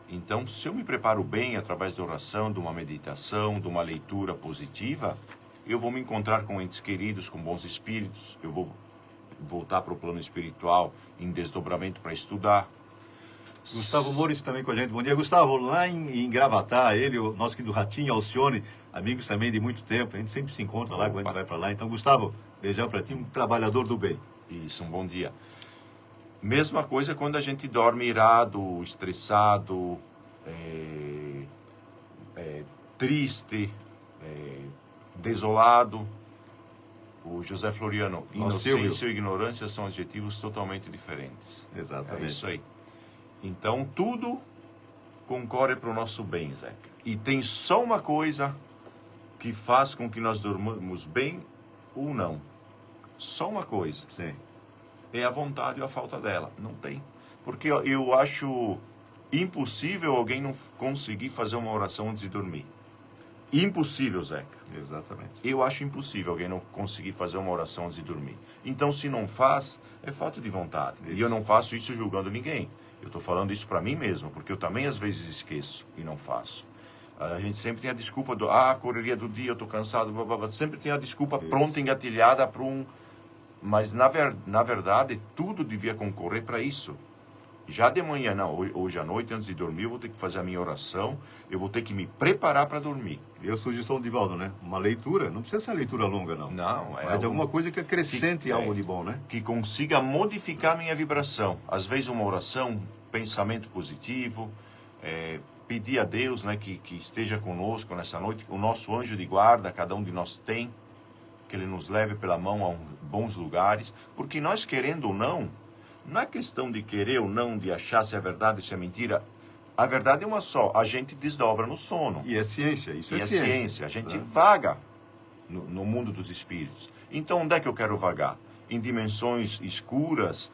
Então, se eu me preparo bem através da oração, de uma meditação, de uma leitura positiva, eu vou me encontrar com entes queridos, com bons espíritos, eu vou voltar para o plano espiritual em desdobramento para estudar. Gustavo Mouros também com a gente. Bom dia, Gustavo. Lá em Gravatá, ele, o nosso aqui do Ratinho, Alcione, amigos também de muito tempo. A gente sempre se encontra lá quando a gente vai para lá. Então, Gustavo, beijão para ti, um trabalhador do bem. Isso, um bom dia. Mesma coisa quando a gente dorme irado, estressado, triste, desolado. O José Floriano, inocência e ignorância são adjetivos totalmente diferentes. Exatamente. É isso aí. Então, tudo concorre para o nosso bem, Zeca. E tem só uma coisa que faz com que nós dormamos bem ou não. Só uma coisa. Sim. É a vontade ou a falta dela. Não tem. Porque eu acho impossível alguém não conseguir fazer uma oração antes de dormir. Impossível, Zeca. Exatamente. Eu acho impossível alguém não conseguir fazer uma oração antes de dormir. Então, se não faz, é falta de vontade. Isso. E eu não faço isso julgando ninguém. Eu estou falando isso para mim mesmo, porque eu também às vezes esqueço e não faço. A gente sempre tem a desculpa do, correria do dia, eu estou cansado, blá, blá, blá. Sempre tem a desculpa pronta, engatilhada para um... Mas, na verdade, tudo devia concorrer para isso. Já de manhã, não, hoje à noite, antes de dormir, eu vou ter que fazer a minha oração, eu vou ter que me preparar para dormir. E a sugestão do Divaldo, né? Uma leitura, não precisa ser leitura longa, não. Não, Mas de alguma coisa que acrescente algo de bom, né? Que consiga modificar a minha vibração. Às vezes uma oração, pensamento positivo, pedir a Deus, né, que esteja conosco nessa noite, o nosso anjo de guarda, cada um de nós tem, que ele nos leve pela mão a bons lugares, porque nós querendo ou não é questão de querer ou não, de achar se é verdade ou se é mentira. A verdade é uma só, a gente desdobra no sono. E é ciência, isso E é ciência. A gente vaga no mundo dos espíritos. Então, onde é que eu quero vagar? Em dimensões escuras,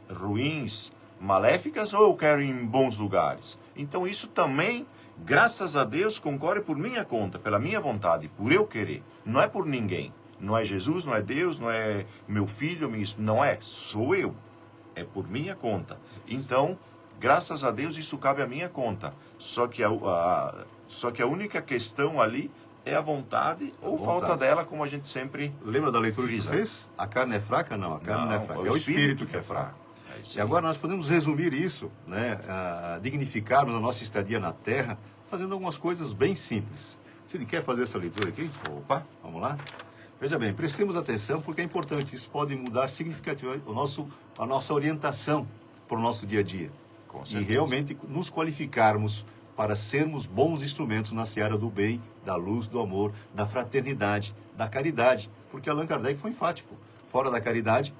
ruins, maléficas, ou eu quero ir em bons lugares? Então, isso também, graças a Deus, concorre por minha conta, pela minha vontade, por eu querer. Não é por ninguém. Não é Jesus, não é Deus, não é meu filho, não é. Sou eu. É por minha conta. Então, graças a Deus, isso cabe à minha conta. Só que a única questão ali é a vontade ou falta dela, como a gente sempre Lembra da leitura frisa. que tu fez? A carne é fraca? Não, a carne não é fraca. É o espírito que é fraco. É isso E aí. agora nós podemos resumir isso, né? Dignificarmos a nossa estadia na Terra, fazendo algumas coisas bem simples. Você quer fazer essa leitura aqui? Opa. Vamos lá? Veja bem, prestemos atenção porque é importante. Isso pode mudar significativamente a nossa orientação para o nosso dia a dia. Com E certeza. realmente nos qualificarmos para sermos bons instrumentos na seara do bem, da luz, do amor, da fraternidade, da caridade. Porque Allan Kardec foi enfático. Fora da caridade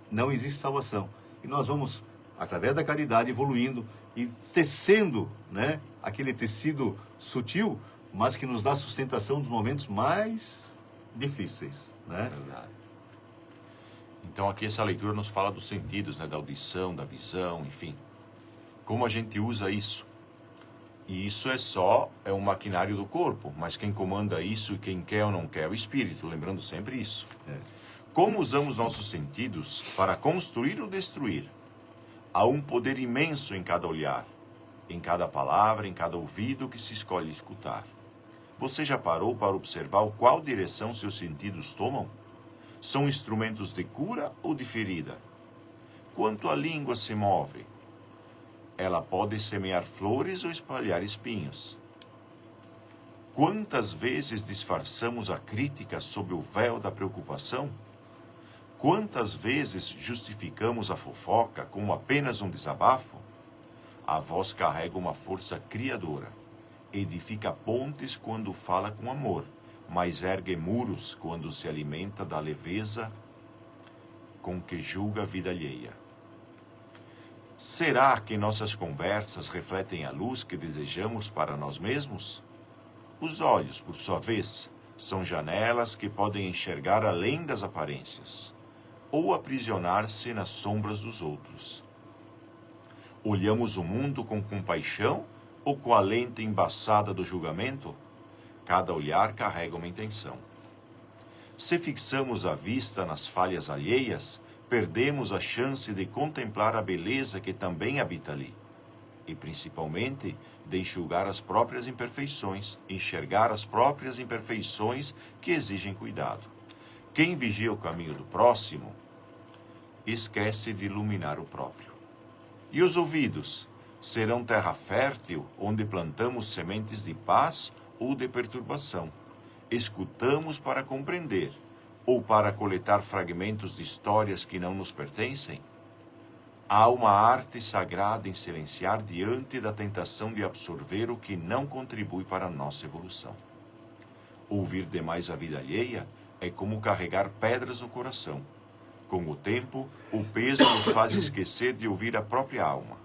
não existe salvação. E nós vamos, através da caridade, evoluindo e tecendo, né, aquele tecido sutil, mas que nos dá sustentação nos momentos mais difíceis, né? Verdade. Então aqui essa leitura nos fala dos sentidos, né? Da audição, da visão, enfim. Como a gente usa isso. E isso é um maquinário do corpo, mas quem comanda isso e quem quer ou não quer é o espírito, lembrando sempre isso. Como usamos nossos sentidos para construir ou destruir? Há um poder imenso em cada olhar, em cada palavra, em cada ouvido que se escolhe escutar. Você já parou para observar qual direção seus sentidos tomam? São instrumentos de cura ou de ferida? Quanto a língua se move, ela pode semear flores ou espalhar espinhos. Quantas vezes disfarçamos a crítica sob o véu da preocupação? Quantas vezes justificamos a fofoca como apenas um desabafo? A voz carrega uma força criadora. Edifica pontes quando fala com amor, mas ergue muros quando se alimenta da leveza com que julga a vida alheia. Será que nossas conversas refletem a luz que desejamos para nós mesmos? Os olhos, por sua vez, são janelas que podem enxergar além das aparências, ou aprisionar-se nas sombras dos outros. Olhamos o mundo com compaixão ou com a lente embaçada do julgamento? Cada olhar carrega uma intenção. Se fixamos a vista nas falhas alheias, perdemos a chance de contemplar a beleza que também habita ali. E principalmente de enxugar as próprias imperfeições, enxergar as próprias imperfeições que exigem cuidado. Quem vigia o caminho do próximo, esquece de iluminar o próprio. E os ouvidos serão terra fértil onde plantamos sementes de paz ou de perturbação. Escutamos para compreender ou para coletar fragmentos de histórias que não nos pertencem? Há uma arte sagrada em silenciar diante da tentação de absorver o que não contribui para a nossa evolução. Ouvir demais a vida alheia é como carregar pedras no coração. Com o tempo, o peso nos faz esquecer de ouvir a própria alma.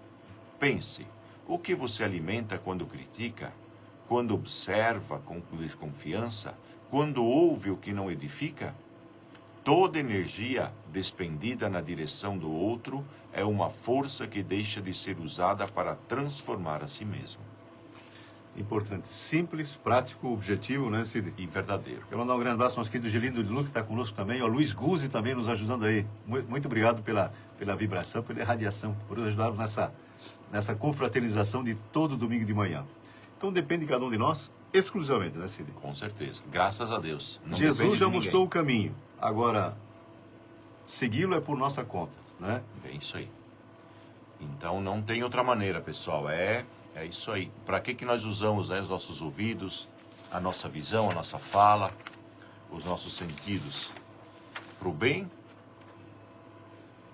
Pense, o que você alimenta quando critica, quando observa com desconfiança, quando ouve o que não edifica? Toda energia despendida na direção do outro é uma força que deixa de ser usada para transformar a si mesmo. Importante. Simples, prático, objetivo, né, Cid? E verdadeiro. Quero mandar um grande abraço ao nosso querido Gelino de Lu, que está conosco também. O Luiz Guzzi também nos ajudando aí. Muito obrigado pela vibração, pela irradiação, por nos ajudar nessa confraternização de todo domingo de manhã. Então depende de cada um de nós, exclusivamente, né, Cid? Com certeza. Graças a Deus. Não Jesus depende já de mostrou o caminho. Agora, segui-lo é por nossa conta, né? É isso aí. Então não tem outra maneira, pessoal. É isso aí. Para que nós usamos, né, os nossos ouvidos, a nossa visão, a nossa fala, os nossos sentidos? Para o bem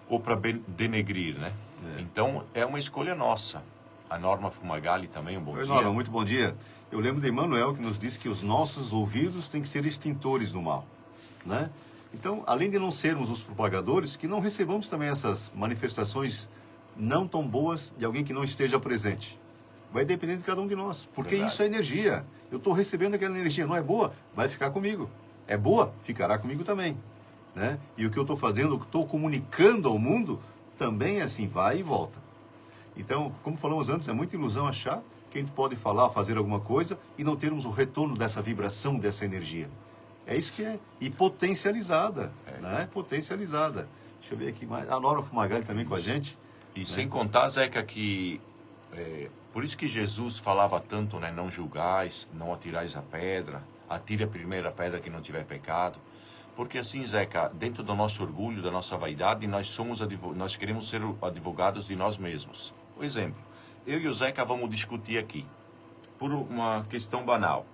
ou para denegrir, né? Então é uma escolha nossa. A Norma Fumagalli também, um bom dia. Norma, muito bom dia. Eu lembro de Emmanuel, que nos disse que os nossos ouvidos têm que ser extintores do mal, né? Então, além de não sermos os propagadores, que não recebamos também essas manifestações não tão boas de alguém que não esteja presente. Vai depender de cada um de nós, porque Verdade. isso é energia. Eu estou recebendo aquela energia, não é boa? Vai ficar comigo. É boa? Ficará comigo também, né? E o que eu estou fazendo, o que estou comunicando ao mundo, também é assim, vai e volta. Então, como falamos antes, é muita ilusão achar que a gente pode falar, fazer alguma coisa e não termos o retorno dessa vibração, dessa energia. É isso que é. E potencializada, né? Potencializada. Deixa eu ver aqui mais. A Nora Fumagalli também com a gente. E né? sem contar, Zeca, que por isso que Jesus falava tanto, né? Não julgais, não atirais a pedra, atire a primeira pedra que não tiver pecado. Porque assim, Zeca, dentro do nosso orgulho, da nossa vaidade, nós queremos ser advogados de nós mesmos. Por exemplo, eu e o Zeca vamos discutir aqui, por uma questão banal.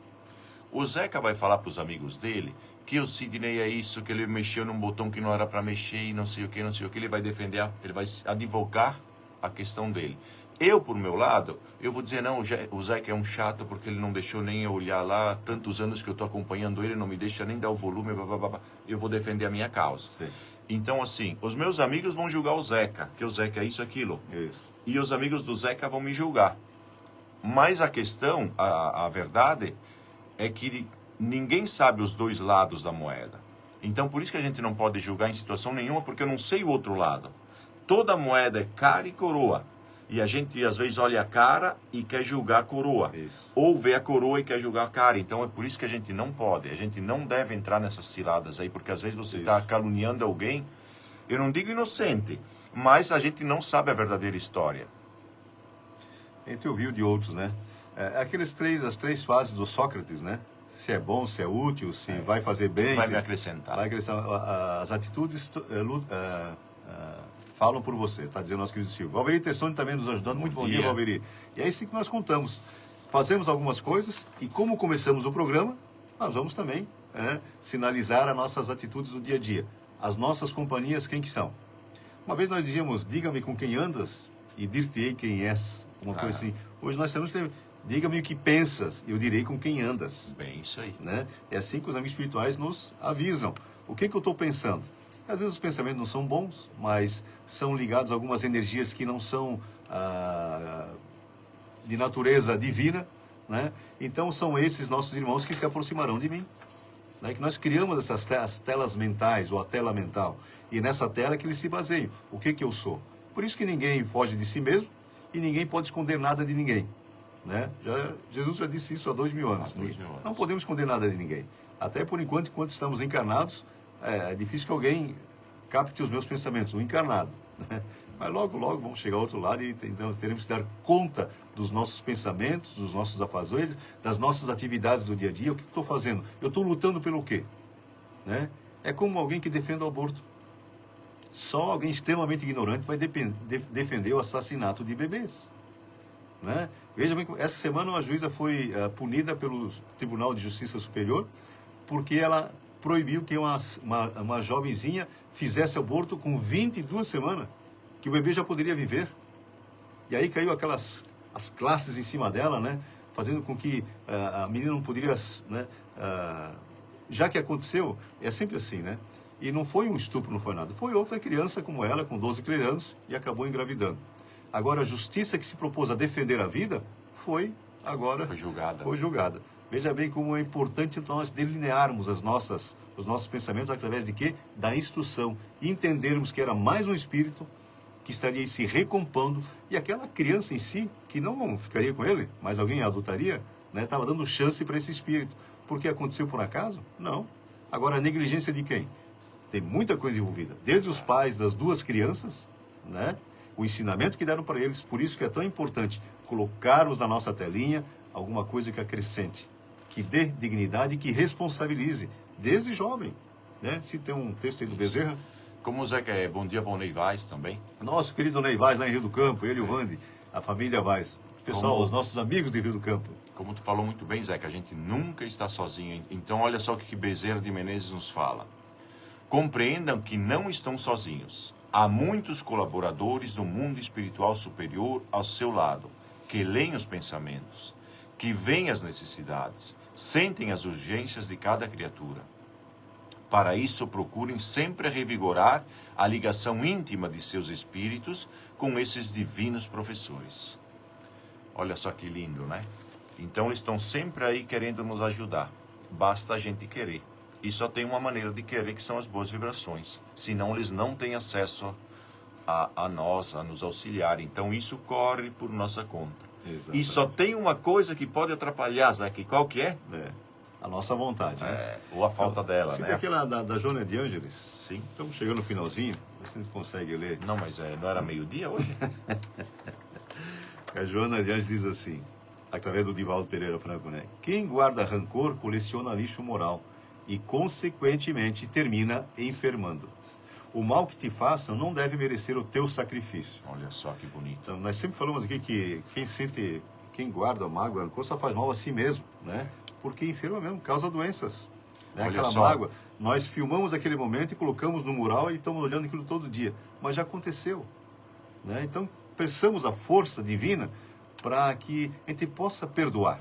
O Zeca vai falar para os amigos dele que o Sidney é isso, que ele mexeu num botão que não era para mexer e não sei o que, ele vai defender, ele vai advogar a questão dele. Eu, por meu lado, eu vou dizer, não, o Zeca é um chato porque ele não deixou nem eu olhar lá, tantos anos que eu estou acompanhando ele, não me deixa nem dar o volume, blá, blá, blá. Eu vou defender a minha causa. Sim. Então, assim, os meus amigos vão julgar o Zeca, que o Zeca é isso, aquilo. Isso. E os amigos do Zeca vão me julgar. Mas a questão, a verdade, é que ninguém sabe os dois lados da moeda. Então, por isso que a gente não pode julgar em situação nenhuma, porque eu não sei o outro lado. Toda moeda é cara e coroa. E a gente, às vezes, olha a cara e quer julgar a coroa. Isso. Ou vê a coroa e quer julgar a cara. Então, é por isso que a gente não pode. A gente não deve entrar nessas ciladas aí, porque às vezes você está caluniando alguém. Eu não digo inocente, mas a gente não sabe a verdadeira história. A gente ouviu de outros, né? As três fases do Sócrates, né? Se é bom, se é útil, se vai fazer bem. Vai se me acrescentar. Vai acrescentar. As atitudes falam por você, está dizendo nosso querido Silvio. Valveri Tessoni também nos ajudando. Muito bom dia, Valveri. E é isso que nós contamos. Fazemos algumas coisas e como começamos o programa, nós vamos também sinalizar as nossas atitudes do dia a dia. As nossas companhias, quem que são? Uma vez nós dizíamos, diga-me com quem andas e dir-te-ei quem és. Uma coisa assim. Hoje nós temos que diga-me o que pensas, eu direi com quem andas. Bem, isso aí. Né? É assim que os amigos espirituais nos avisam. O que eu estou pensando? Às vezes os pensamentos não são bons, mas são ligados a algumas energias que não são de natureza divina, né? Então são esses nossos irmãos que se aproximarão de mim. Né? Que nós criamos as telas mentais, ou a tela mental. E nessa tela é que eles se baseiam. O que eu sou? Por isso que ninguém foge de si mesmo e ninguém pode esconder nada de ninguém. Né? Jesus já disse isso há 2000 anos. Não podemos esconder nada de ninguém. Até por enquanto estamos encarnados, é difícil que alguém capte os meus pensamentos, o encarnado. Né? Mas logo vamos chegar ao outro lado e então teremos que dar conta dos nossos pensamentos, dos nossos afazeres, das nossas atividades do dia a dia. O que estou fazendo? Eu estou lutando pelo quê? Né? É como alguém que defende o aborto. Só alguém extremamente ignorante vai defender o assassinato de bebês. Né? Veja bem, essa semana uma juíza foi punida pelo Tribunal de Justiça Superior porque ela proibiu que uma jovenzinha fizesse aborto com 22 semanas, que o bebê já poderia viver. E aí caiu as classes em cima dela, né? Fazendo com que a menina não poderia, né? Já que aconteceu, é sempre assim, né? E não foi um estupro, não foi nada. Foi outra criança como ela, com 12, 13 anos, e acabou engravidando. Agora, a justiça que se propôs a defender a vida foi julgada. Veja bem como é importante então nós delinearmos os nossos pensamentos através de quê? Da instrução. E entendermos que era mais um espírito que estaria se recompondo, e aquela criança em si, que não ficaria com ele, mas alguém a adotaria, né? Estava dando chance para esse espírito. Porque aconteceu por acaso? Não. Agora, a negligência de quem? Tem muita coisa envolvida. Desde os pais das duas crianças, né? O ensinamento que deram para eles. Por isso que é tão importante colocarmos na nossa telinha alguma coisa que acrescente, que dê dignidade e que responsabilize, desde jovem. Né? Se tem um texto aí do Bezerra. Como o Zé que é bom dia para o Ney Vaz também. Nosso querido Ney Vaz, lá em Rio do Campo, ele e o Andy, a família Vaz. Pessoal, os nossos amigos de Rio do Campo. Como tu falou muito bem, Zé, que a gente nunca está sozinho. Então, olha só o que Bezerra de Menezes nos fala. Compreendam que não estão sozinhos. Há muitos colaboradores do mundo espiritual superior ao seu lado, que leem os pensamentos, que veem as necessidades, sentem as urgências de cada criatura. Para isso, procurem sempre revigorar a ligação íntima de seus espíritos com esses divinos professores. Olha só que lindo, né? Então, eles estão sempre aí querendo nos ajudar. Basta a gente querer. E só tem uma maneira de querer, que são as boas vibrações. Senão, eles não têm acesso a nós, a nos auxiliar. Então, isso corre por nossa conta. Exatamente. E só tem uma coisa que pode atrapalhar, Zé, que qual que é? A nossa vontade. Né? Ou a falta dela, né? Aquela da Joana de Ângeles. Sim. Estamos chegando no finalzinho. Você consegue ler? Não, mas não era meio-dia hoje? A Joana de Ângeles diz assim, através do Divaldo Pereira Franco, né? Quem guarda rancor coleciona lixo moral e, consequentemente, termina enfermando. O mal que te façam não deve merecer o teu sacrifício. Olha só que bonito. Então, nós sempre falamos aqui que quem guarda mágoa, rancor, só faz mal a si mesmo, né? Porque enferma mesmo, causa doenças. Né? Aquela mágoa, nós filmamos aquele momento e colocamos no mural e estamos olhando aquilo todo dia. Mas já aconteceu. Né? Então, peçamos a força divina para que a gente possa perdoar.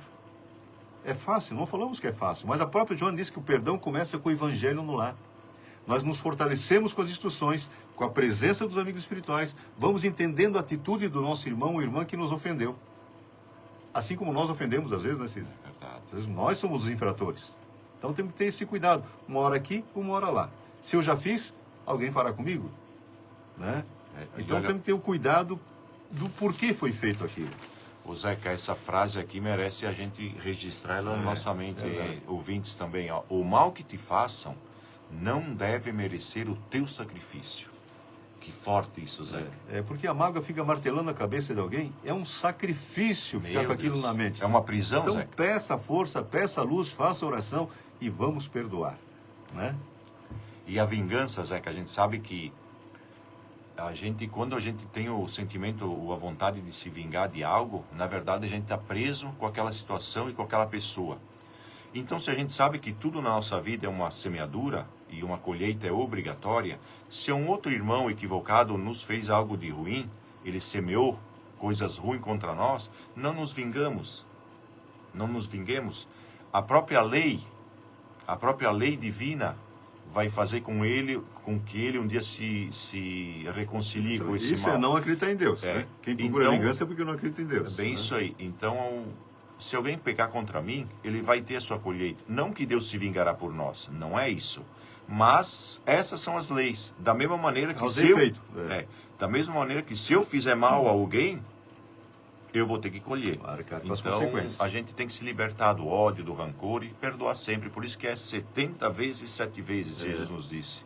É fácil, não falamos que é fácil, mas a própria Joana disse que o perdão começa com o evangelho no lar. Nós nos fortalecemos com as instruções, com a presença dos amigos espirituais, vamos entendendo a atitude do nosso irmão ou irmã que nos ofendeu. Assim como nós ofendemos às vezes, né, Cid? É verdade. Às vezes nós somos os infratores. Então temos que ter esse cuidado. Uma hora aqui, uma hora lá. Se eu já fiz, alguém fará comigo. Né? Então temos que ter o cuidado do porquê foi feito aquilo. Ô Zeca, essa frase aqui merece a gente registrar ela na nossa mente, ouvintes também. Ó. O mal que te façam não deve merecer o teu sacrifício. Que forte isso, Zeca. Porque a mágoa fica martelando a cabeça de alguém, é um sacrifício ficar com aquilo na mente. É uma prisão, então, Zeca. Peça força, peça luz, faça oração e vamos perdoar. Né? E a vingança, Zeca, a gente sabe que quando a gente tem o sentimento ou a vontade de se vingar de algo, na verdade a gente está preso com aquela situação e com aquela pessoa. Então, se a gente sabe que tudo na nossa vida é uma semeadura e uma colheita é obrigatória, se um outro irmão equivocado nos fez algo de ruim, ele semeou coisas ruins contra nós, não nos vingamos. Não nos vinguemos. A própria lei divina vai fazer com que ele um dia se reconcilie com esse mal. Isso é não acreditar em Deus. Né? Quem procura vingança é porque não acredita em Deus. É bem isso aí. Então, se alguém pecar contra mim, ele vai ter a sua colheita. Não que Deus se vingará por nós, não é isso. Mas essas são as leis. Da mesma maneira que da mesma maneira que se eu fizer mal a alguém, eu vou ter que colher. Arcar com as Então, consequências. a gente tem que se libertar do ódio, do rancor e perdoar sempre. Por isso que é 70 vezes, 7 vezes, Jesus nos disse.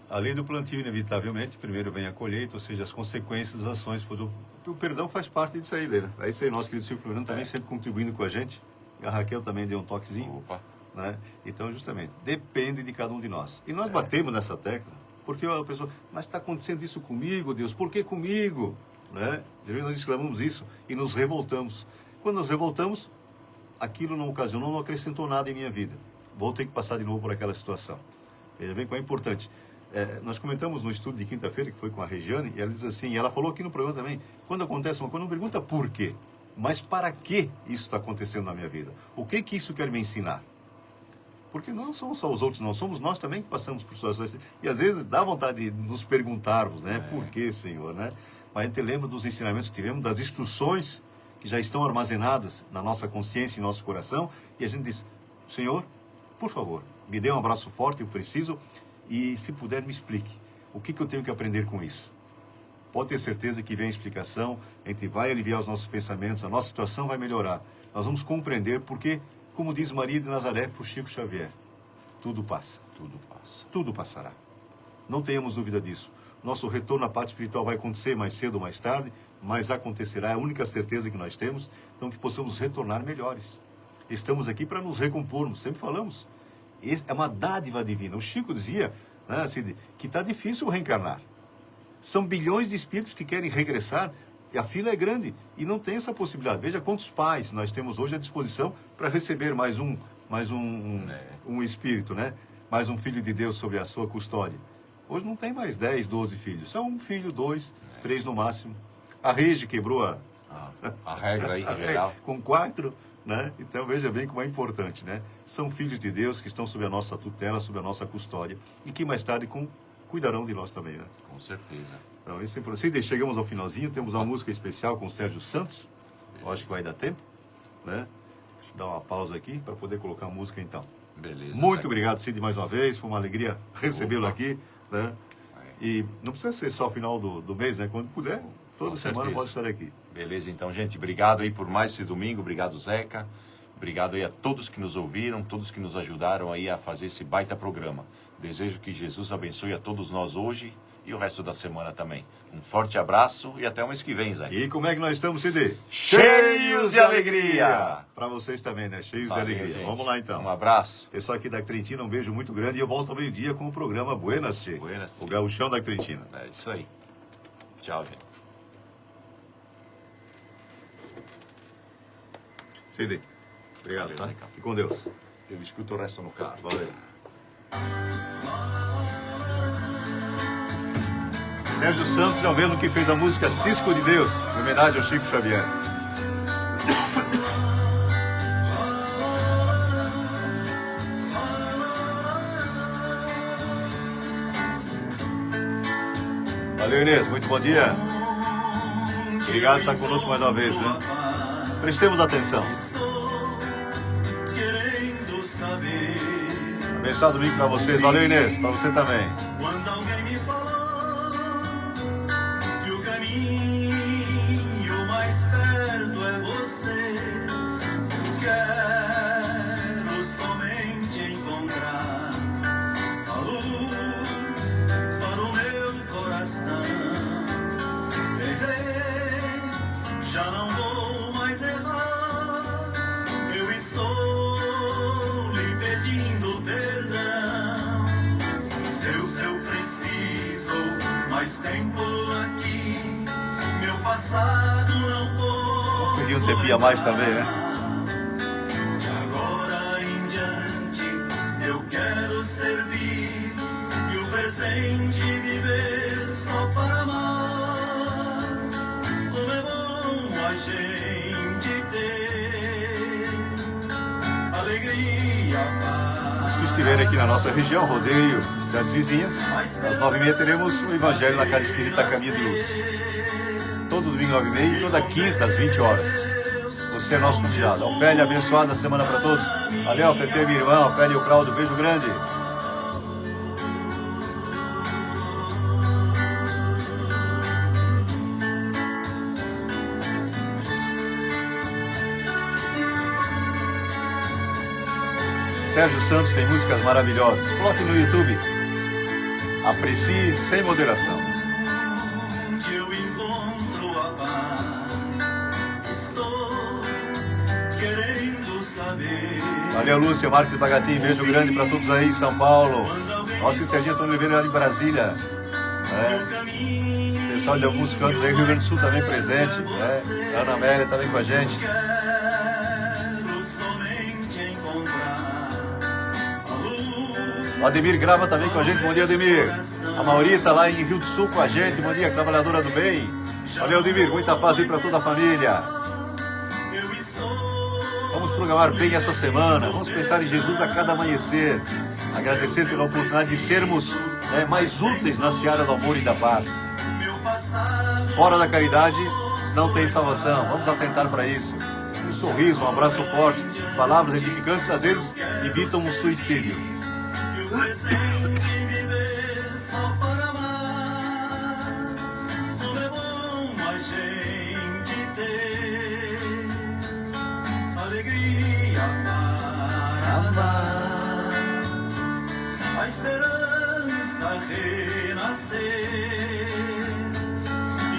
Além do plantio, inevitavelmente, primeiro vem a colheita, ou seja, as consequências das ações. Pois o perdão faz parte disso aí, né? É isso aí, nosso querido Silvio Floriano também sempre contribuindo com a gente. E a Raquel também deu um toquezinho. Opa. Né? Então, justamente, depende de cada um de nós. E nós batemos nessa tecla, porque a pessoa, mas está acontecendo isso comigo, Deus, por que comigo? Né? Nós exclamamos isso e nos revoltamos. Quando nos revoltamos, aquilo não ocasionou, não acrescentou nada em minha vida. Vou ter que passar de novo por aquela situação. Veja bem como é importante. Nós comentamos no estudo de quinta-feira, que foi com a Regiane, e ela diz assim, e ela falou aqui no programa também, quando acontece uma coisa, não pergunta por quê, mas para que isso está acontecendo na minha vida? O que isso quer me ensinar? Porque não são só os outros, não. Somos nós também que passamos por situações. E às vezes dá vontade de nos perguntarmos, né? Por que, Senhor, né? Mas a gente lembra dos ensinamentos que tivemos, das instruções que já estão armazenadas na nossa consciência e nosso coração. E a gente diz, Senhor, por favor, me dê um abraço forte, eu preciso. E se puder, me explique. O que eu tenho que aprender com isso? Pode ter certeza que vem a explicação, a gente vai aliviar os nossos pensamentos, a nossa situação vai melhorar. Nós vamos compreender porque... Como diz Maria de Nazaré para o Chico Xavier, tudo passa. Tudo passa. Tudo passará. Não tenhamos dúvida disso. Nosso retorno à parte espiritual vai acontecer mais cedo ou mais tarde, mas acontecerá, é a única certeza que nós temos, então que possamos retornar melhores. Estamos aqui para nos recompormos, sempre falamos. É uma dádiva divina. O Chico dizia, né, assim, que está difícil reencarnar. São bilhões de espíritos que querem regressar, e a fila é grande e não tem essa possibilidade. Veja quantos pais nós temos hoje à disposição para receber mais um espírito, né? Mais um filho de Deus sob a sua custódia. Hoje não tem mais 10, 12 filhos. São um filho, 2, 3 no máximo. A Regi quebrou a regra aí geral. Com 4, né? Então veja bem como é importante, né? São filhos de Deus que estão sob a nossa tutela, sob a nossa custódia e que mais tarde cuidarão de nós também, né? Com certeza. Então, isso é importante. Chegamos ao finalzinho, temos uma música especial com o Sérgio Santos. Eu acho que vai dar tempo, né? Deixa eu dar uma pausa aqui para poder colocar a música então. Beleza. Muito obrigado, Cid, mais uma vez. Foi uma alegria recebê-lo aqui, né? E não precisa ser só o final do mês, né? Quando puder, toda semana pode estar aqui. Beleza, então, gente, obrigado aí por mais esse domingo. Obrigado, Zeca. Obrigado aí a todos que nos ouviram, todos que nos ajudaram aí a fazer esse baita programa. Desejo que Jesus abençoe a todos nós hoje e o resto da semana também. Um forte abraço e até o mês que vem, Zé. E como é que nós estamos, Cid? Cheios de alegria! Para vocês também, né? Cheios Valeu, de alegria. gente. Vamos lá, então. Um abraço. Pessoal aqui da Trentina, um beijo muito grande. E eu volto ao meio-dia com o programa Buenas, Tchê. Buenas, Tchê. O gauchão da Trentina. É isso aí. Tchau, gente. Cid, obrigado, Valeu, tá? Zeca. Fique com Deus. Eu escuto o resto no carro. Valeu. Sérgio Santos é o mesmo que fez a música Cisco de Deus, em homenagem ao Chico Xavier. Valeu, Inês, muito bom dia. Obrigado por estar conosco mais uma vez, né? Prestemos atenção. Querendo saber Abençoado domingo para vocês. Valeu, Inês, para você também. quando alguém me falou que o caminho mais perto é você. Quero somente encontrar a luz para o meu coração. Errei, já não vou mais errar. Eu estou lhe pedindo perdão. Deus, eu preciso mais tempo aqui. Meu passado não posso. Pedir um tempinho a mais também, né? De agora em diante eu quero servir e o presente viver só para amar. Como é bom a gente ter alegria, paz. Os que estiverem aqui na nossa região, rodeio, cidades vizinhas, às 9h30 teremos o Evangelho na Casa Espírita Caminho de Luz. Todo domingo 9h30 e toda quinta às 20 horas. Você é nosso convidado. Ofélia, abençoada semana para todos. Valeu, Fefe, minha irmã, Ofélia e o Claudio, beijo grande. Sérgio Santos tem músicas maravilhosas. Coloque no YouTube. Aprecie sem moderação. Onde eu encontro a paz, estou querendo saber. Valeu, Lúcia, Marcos Bagatim. Beijo grande para todos aí em São Paulo. Nossa, que o Serginho Antônio Oliveira lá em Brasília. Pessoal de alguns cantos aí, Rio Grande do Sul também presente. Ana Amélia também com a gente. Quero somente encontrar a luz. O Ademir grava também com a gente. Bom dia, Ademir. A Maurita lá em Rio do Sul com a gente. Bom dia, trabalhadora do bem. Valeu, Ademir. Muita paz aí para toda a família. Eu estou Vamos programar bem essa semana. Vamos pensar em Jesus a cada amanhecer. Agradecer pela oportunidade de sermos mais úteis na seara do amor e da paz. meu passado. Fora da caridade não tem salvação. Vamos atentar para isso. Um sorriso, um abraço forte, palavras edificantes às vezes evitam um suicídio. E o presente viver só para amar. Como é bom a gente ter alegria para amar. A esperança renascer.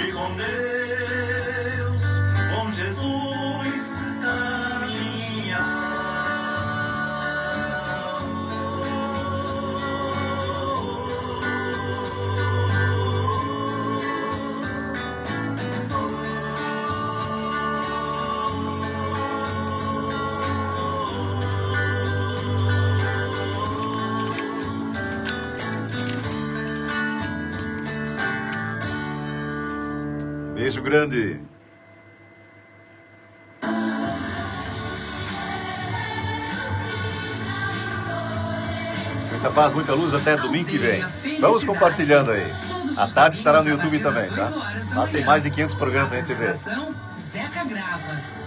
E com Deus, com Jesus, Beijo grande. Muita paz, muita luz até domingo que vem. Vamos compartilhando aí. À tarde estará no YouTube também, tá? Lá tem mais de 500 programas na TV. Zeca Grava.